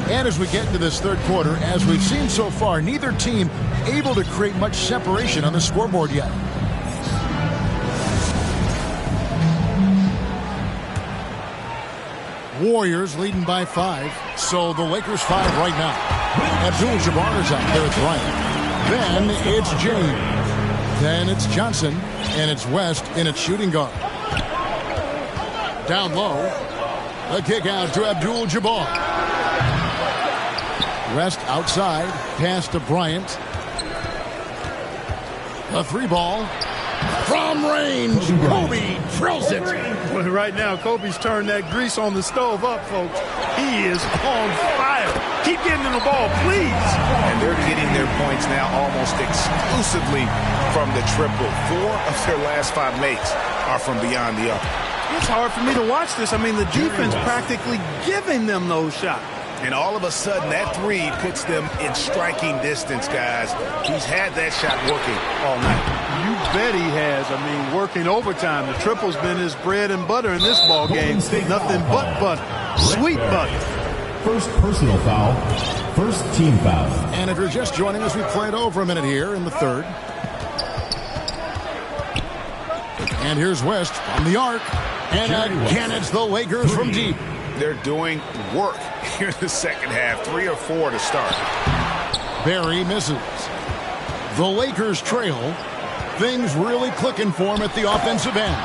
And as we get into this third quarter, as we've seen so far, neither team able to create much separation on the scoreboard yet. Warriors leading by 5, so the Lakers 5 right now. Abdul-Jabbar is out there at Bryant. Then it's James. Then it's Johnson. And it's West in its shooting guard. Down low. The kick out to Abdul-Jabbar. West outside. Pass to Bryant. The 3-ball. From range. Kobe drills it. Well, right now, Kobe's turned that grease on the stove up, folks. He is on fire. Keep getting in the ball, please. And they're getting their points now almost exclusively from the triple. 4 of their last 5 makes are from beyond the arc. It's hard for me to watch this. I mean, the defense practically giving them those shots. And all of a sudden, that 3 puts them in striking distance, guys. He's had that shot working all night. You bet he has. I mean, working overtime. The triple's been his bread and butter in this ball game. Nothing but butter. Sweet butter. First personal foul. First team foul. And if you're just joining us, we played over a minute here in the third. And here's West on the arc. And again, it's the Lakers from deep. They're doing work here in the second half. 3 or 4 to start. Barry misses. The Lakers trail. Things really clicking for him at the offensive end.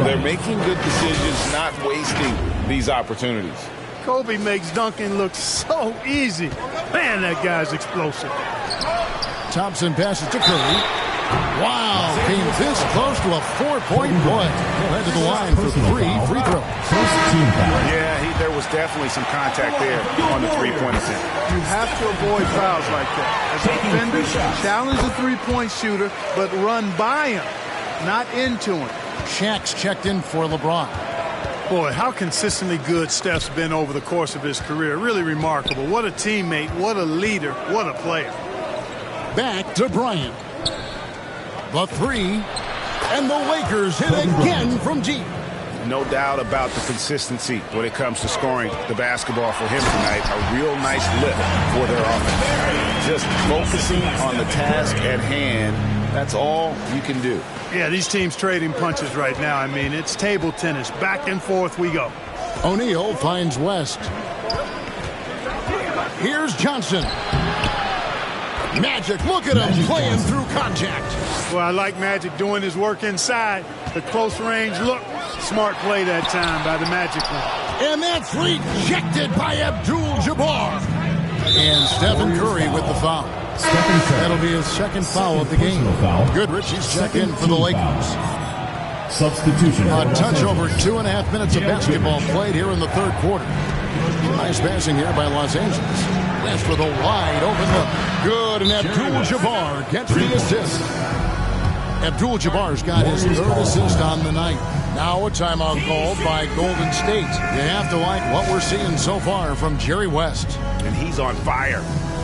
They're making good decisions, not wasting these opportunities. Kobe makes dunking look so easy. Man, that guy's explosive. Thompson passes to Curry. Wow, came this close to a 4-point play. He'll head to the line for 3 free throws. Yeah, there was definitely some contact there on the three-point attempt. You have to avoid fouls like that. As a defender, challenge the three-point shooter, but run by him, not into him. Shaq's checked in for LeBron. Boy, how consistently good Steph's been over the course of his career. Really remarkable. What a teammate, what a leader, what a player. Back to Bryant. The three, and the Lakers hit again from deep. No doubt about the consistency when it comes to scoring the basketball for him tonight. A real nice lift for their offense. Just focusing on the task at hand, that's all you can do. Yeah, these teams trading punches right now. I mean, it's table tennis. Back and forth we go. O'Neal finds West. Here's Johnson. Magic, look at him playing through contact. Well, I like Magic doing his work inside. The close range look. Smart play that time by the Magic one. And that's rejected by Abdul-Jabbar. And Stephen Curry with the foul. That'll be his second foul of the game. Goodrich, he's checked in for the Lakers. Substitution. A touch over 2.5 minutes of basketball played here in the third quarter. Nice passing here by Los Angeles. West with a wide open look. Good, and Abdul-Jabbar gets the assist. Abdul-Jabbar's got his third assist on the night. Now a timeout called by Golden State. You have to like what we're seeing so far from Jerry West. And he's on fire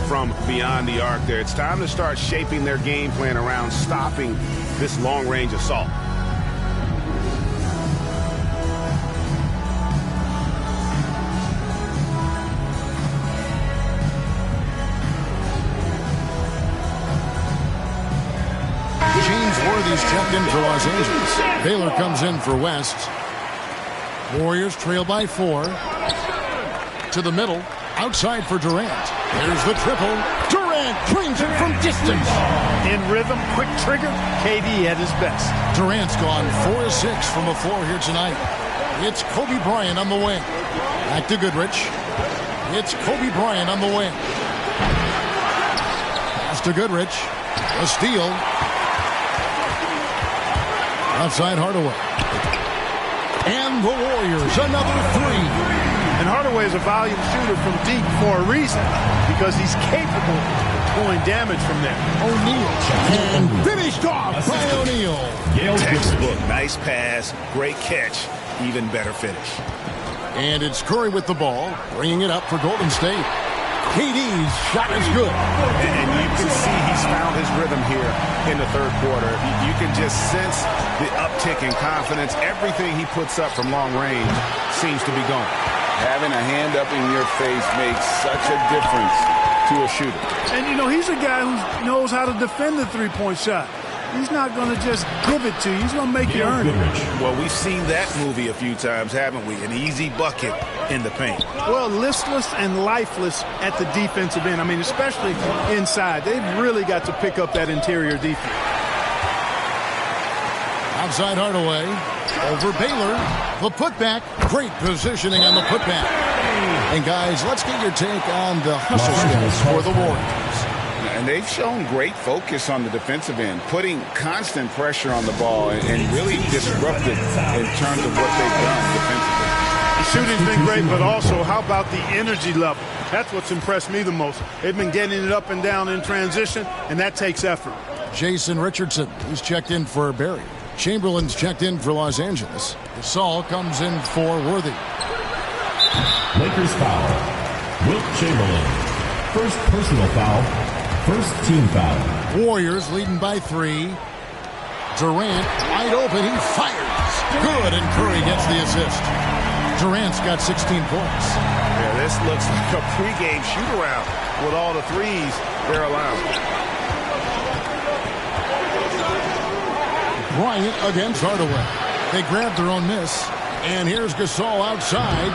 from beyond the arc there. It's time to start shaping their game plan around stopping this long-range assault. Worthy's checked in for Los Angeles. Baylor comes in for West. Warriors trail by 4. To the middle. Outside for Durant. There's the triple. Durant brings it from distance. In rhythm, quick trigger. KD at his best. Durant's gone 4 of 6 from the floor here tonight. It's Kobe Bryant on the wing. Back to Goodrich. It's Kobe Bryant on the wing. Pass to Goodrich. A steal. Outside Hardaway. And the Warriors, another 3. And Hardaway is a volume shooter from deep for a reason, because he's capable of pulling damage from there. O'Neal. And finished off by O'Neal. Textbook, nice pass, great catch, even better finish. And it's Curry with the ball, bringing it up for Golden State. KD's shot is good. And you can see he's found his rhythm here in the third quarter. You can just sense the uptick in confidence. Everything he puts up from long range seems to be going. Having a hand up in your face makes such a difference to a shooter. And, you know, he's a guy who knows how to defend the three-point shot. He's not going to just give it to you. He's going to make you earn it. Well, we've seen that movie a few times, haven't we? An easy bucket in the paint. Well, listless and lifeless at the defensive end. I mean, especially inside. They've really got to pick up that interior defense. Outside Hardaway. Over Baylor. The putback. Great positioning on the putback. And, guys, let's get your take on the hustle skills for the Warriors. And they've shown great focus on the defensive end, putting constant pressure on the ball and really disrupted in terms of what they've done defensively. The shooting's been great, but also how about the energy level? That's what's impressed me the most. They've been getting it up and down in transition, and that takes effort. Jason Richardson, who's checked in for Barry. Chamberlain's checked in for Los Angeles. Gasol comes in for Worthy. Lakers foul. Wilt Chamberlain. First personal foul. First team foul. Warriors leading by 3. Durant wide open. He fires. Good, and Curry gets the assist. Durant's got 16 points. Yeah, this looks like a pregame shoot-around with all the threes they're allowing. Bryant against Hardaway. They grab their own miss. And here's Gasol outside.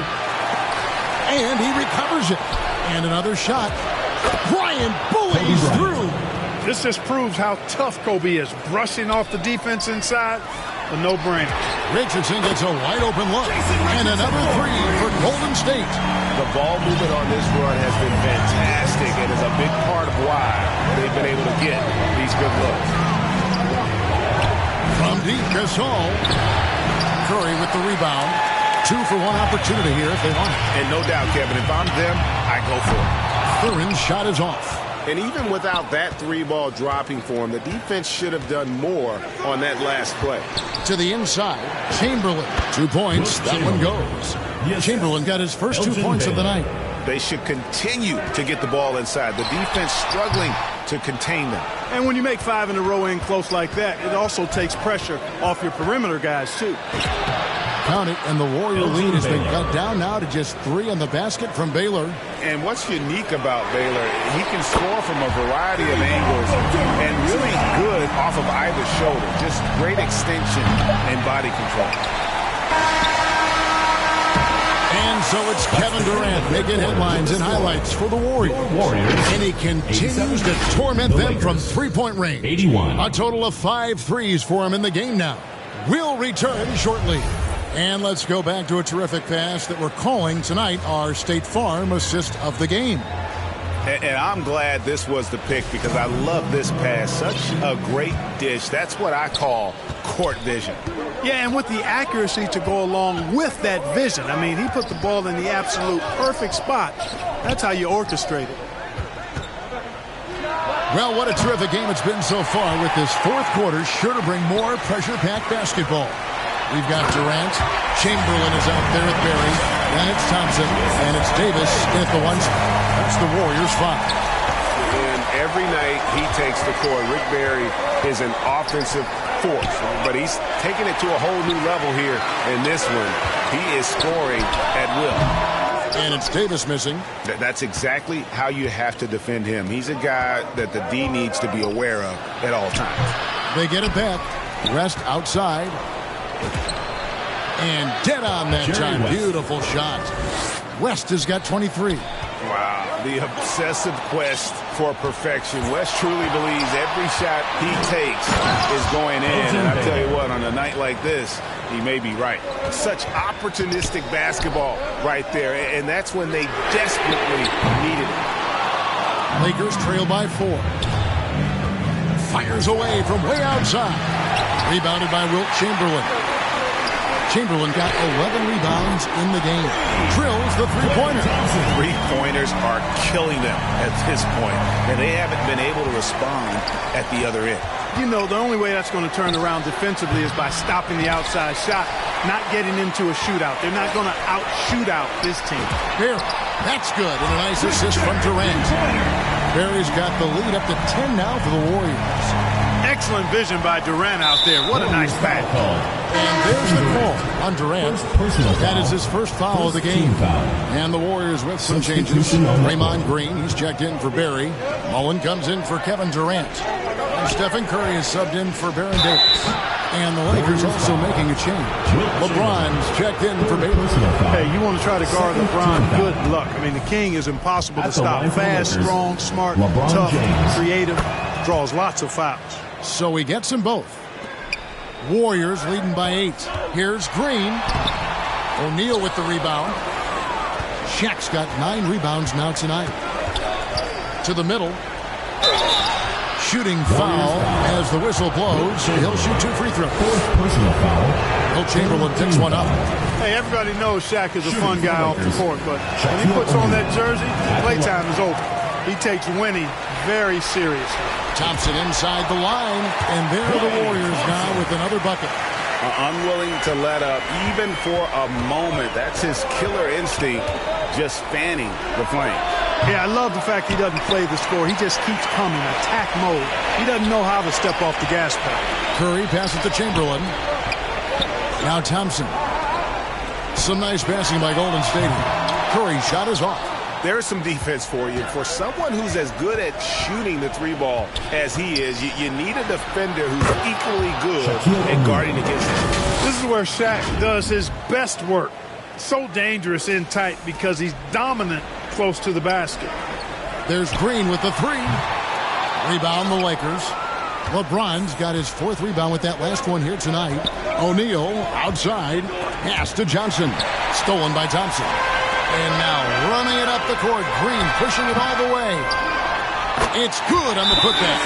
And he recovers it. And another shot. Bryant bullies through. This just proves how tough Kobe is. Brushing off the defense inside, a no-brainer. Richardson gets a wide open look. And another 3 for Golden State. The ball movement on this run has been fantastic and is a big part of why they've been able to get these good looks. From deep, Gasol. Curry with the rebound. 2 for 1 opportunity here if they want it. And no doubt, Kevin, if I'm them, I go for it. Thurin's shot is off. And even without that 3-ball dropping for him, the defense should have done more on that last play. To the inside, Chamberlain. 2 points. That one goes. Chamberlain got his first 2 points of the night. They should continue to get the ball inside. The defense struggling to contain them. And when you make 5 in a row in close like that, it also takes pressure off your perimeter guys, too. Count it, and the Warrior lead has been cut down now to just 3 on the basket from Baylor. And what's unique about Baylor, he can score from a variety of angles and really good off of either shoulder. Just great extension and body control. And so it's Kevin Durant making headlines and highlights for the Warriors. And he continues to torment them from three-point range. 81. A total of 5 threes for him in the game now. We'll return shortly. And let's go back to a terrific pass that we're calling tonight our State Farm assist of the game. And I'm glad this was the pick because I love this pass. Such a great dish. That's what I call court vision. Yeah, and with the accuracy to go along with that vision. I mean, he put the ball in the absolute perfect spot. That's how you orchestrate it. Well, what a terrific game it's been so far with this fourth quarter. Sure to bring more pressure-packed basketball. We've got Durant. Chamberlain is out there at Berry. Then it's Thompson. And it's Davis at the 1 spot. That's the Warriors' 5. And every night he takes the court. Rick Barry is an offensive force. But he's taking it to a whole new level here in this one. He is scoring at will. And it's Davis missing. That's exactly how you have to defend him. He's a guy that the D needs to be aware of at all times. They get it back. Rest outside. And dead on that time. Beautiful shot. West has got 23. Wow, the obsessive quest for perfection. West truly believes every shot he takes is going in. And I tell you what, on a night like this, he may be right. Such opportunistic basketball right there. And that's when they desperately needed it. Lakers trail by 4. Fires away from way outside. Rebounded by Wilt Chamberlain. Chamberlain got 11 rebounds in the game. Drills the three-pointer. Three-pointers are killing them at this point, and they haven't been able to respond at the other end. You know, the only way that's going to turn around defensively is by stopping the outside shot, not getting into a shootout. They're not going to out-shoot out this team. Here, that's good, and a nice assist from Durant. Barry's got the lead up to 10 now for the Warriors. Excellent vision by Durant out there. What a nice pass. And there's the call on Durant. That is his first foul of the game. And the Warriors with some changes. Draymond Green, he's checked in for Barry. Mullen comes in for Kevin Durant. And Stephen Curry is subbed in for Baron Davis. And the Lakers also making a change. LeBron's checked in for Baylor. Hey, you want to try to guard LeBron, good luck. I mean, the King is impossible to stop. Fast, strong, smart, tough, creative, draws lots of fouls. So he gets them both. Warriors leading by 8. Here's Green. O'Neal with the rebound. Shaq's got 9 rebounds now tonight. To the middle. Shooting foul as the whistle blows. He'll shoot 2 free throws. Personal foul. Wilt Chamberlain picks one up. Hey, everybody knows Shaq is a fun guy off the court, but when he puts on that jersey, playtime is over. He takes winning very seriously. Thompson inside the line, and there are the Warriors now with another bucket. Unwilling to let up even for a moment. That's his killer instinct, just fanning the flame. Yeah, I love the fact he doesn't play the score. He just keeps coming, attack mode. He doesn't know how to step off the gas pedal. Curry passes to Chamberlain. Now Thompson. Some nice passing by Golden State. Curry's shot is off. There's some defense for you. For someone who's as good at shooting the 3-ball as he is, you need a defender who's equally good at guarding against him. This is where Shaq does his best work. So dangerous in tight because he's dominant close to the basket. There's Green with the 3. Rebound the Lakers. LeBron's got his 4th rebound with that last one here tonight. O'Neal outside. Pass to Johnson. Stolen by Thompson. And now up the court. Green pushing it all the way. It's good on the putback.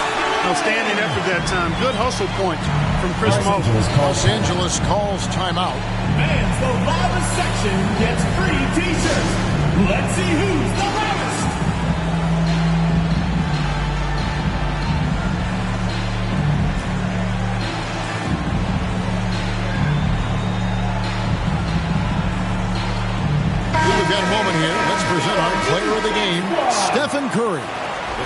Outstanding effort that time. Good hustle point from Chris Mullin. Los Angeles calls timeout. Fans, the loudest section gets free t-shirts. Let's see who's the loudest. We've got a moment here. Let's present our player of the game, Stephen Curry.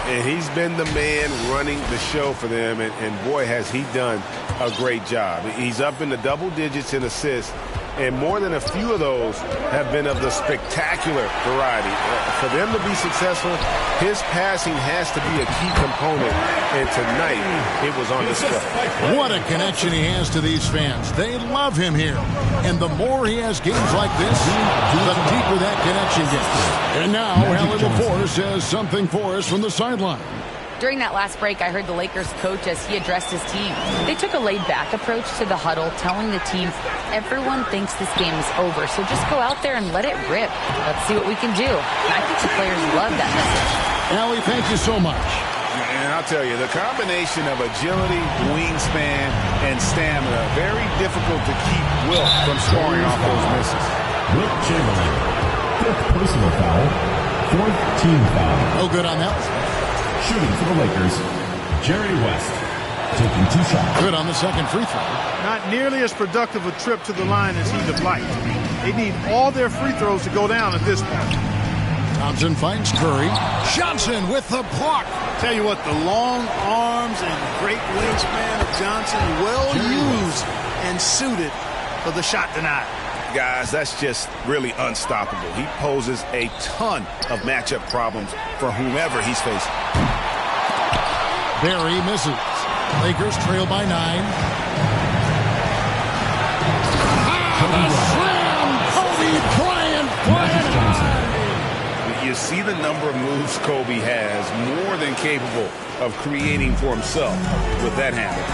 And he's been the man running the show for them, and boy, has he done a great job. He's up in the double digits in assists, and more than a few of those have been of the spectacular variety. For them to be successful, his passing has to be a key component, and tonight it was on display. What a connection he has to these fans. They love him here. And the more he has games like this, the deeper that connection gets. And now, Allie LaForce has something for us from the sideline. During that last break, I heard the Lakers coach as he addressed his team. They took a laid-back approach to the huddle, telling the team, everyone thinks this game is over, so just go out there and let it rip. Let's see what we can do. And I think the players love that message. Allie, thank you so much. And I'll tell you, the combination of agility, wingspan, and stamina, very difficult to keep Wilt from scoring off those misses. Wilt Chamberlain, 5th personal foul, 4th team foul. No good on that. Shooting for the Lakers, Jerry West, taking 2 shots. Good on the second free throw. Not nearly as productive a trip to the line as he'd have liked. They need all their free throws to go down at this point. Thompson finds Curry. Johnson with the block. Tell you what, the long arms and great wingspan of Johnson, well used and suited for the shot denial. Guys, that's just really unstoppable. He poses a ton of matchup problems for whomever he's facing. Barry misses. Lakers trail by 9. Kobe Bryant flying high. You see the number of moves Kobe has, more than capable of creating for himself with that handle.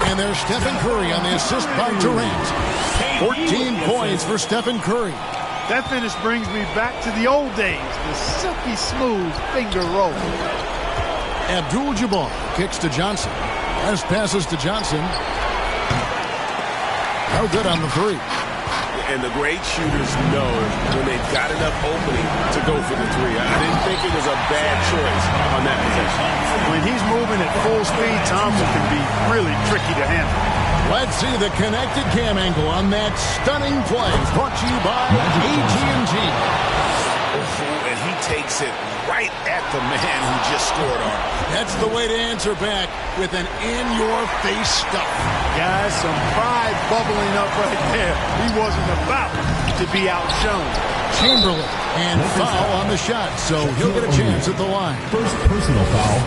And there's Stephen Curry on the assist by Durant. 14 points for Stephen Curry. That finish brings me back to the old days, the silky smooth finger roll. Abdul-Jabbar kicks to Johnson. Last passes to Johnson. No good on the 3. And the great shooters know when they've got enough opening to go for the 3. I didn't think it was a bad choice on that possession. When he's moving at full speed, Thompson can be really tricky to handle. Let's see the connected cam angle on that stunning play. Brought to you by AT&T. And he takes it right at the man who just scored on him. That's the way to answer back with an in-your-face stuff. Guys, some pride bubbling up right there. He wasn't about to be outshone. Chamberlain and foul on the shot, so he'll get a chance at the line. First personal foul,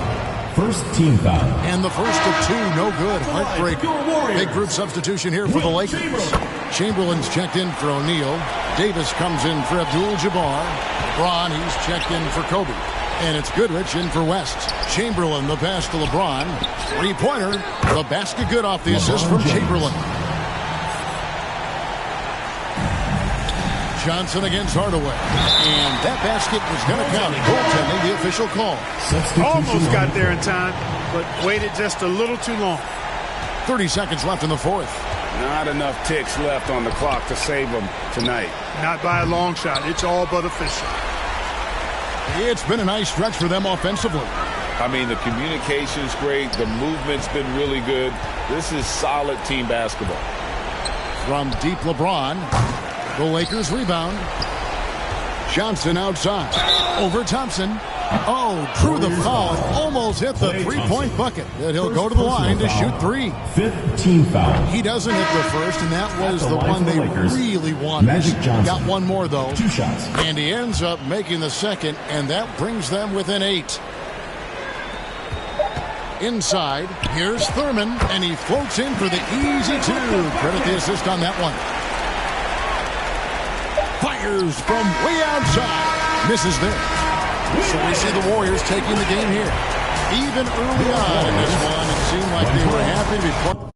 first team foul. And the first of 2, no good. Heartbreaker. Big group substitution here for the Lakers. Chamberlain's checked in for O'Neal. Davis comes in for Abdul-Jabbar. LeBron, he's checked in for Kobe. And it's Goodrich in for West. Chamberlain, the pass to LeBron. 3-pointer. The basket good off the assist from Chamberlain. Johnson against Hardaway. And that basket was going to count. Goaltending, the official call. Almost got there in time, but waited just a little too long. 30 seconds left in the 4th. Not enough ticks left on the clock to save them tonight. Not by a long shot. It's all but official. It's been a nice stretch for them offensively. I mean, the communication's great. The movement's been really good. This is solid team basketball. From deep LeBron, the Lakers rebound. Johnson outside. Over Thompson. Oh, drew the foul. Almost hit the 3-point bucket. But he'll go to the line to shoot 3. 5th team foul. He doesn't hit the first, and that was the one they really wanted. Magic Johnson. Got one more, though. 2 shots. And he ends up making the second, and that brings them within 8. Inside, here's Thurman, and he floats in for the easy 2. Credit the assist on that one. Fires from way outside. Misses there. So we see the Warriors taking the game here. Even early on in this one, it seemed like they were happy before.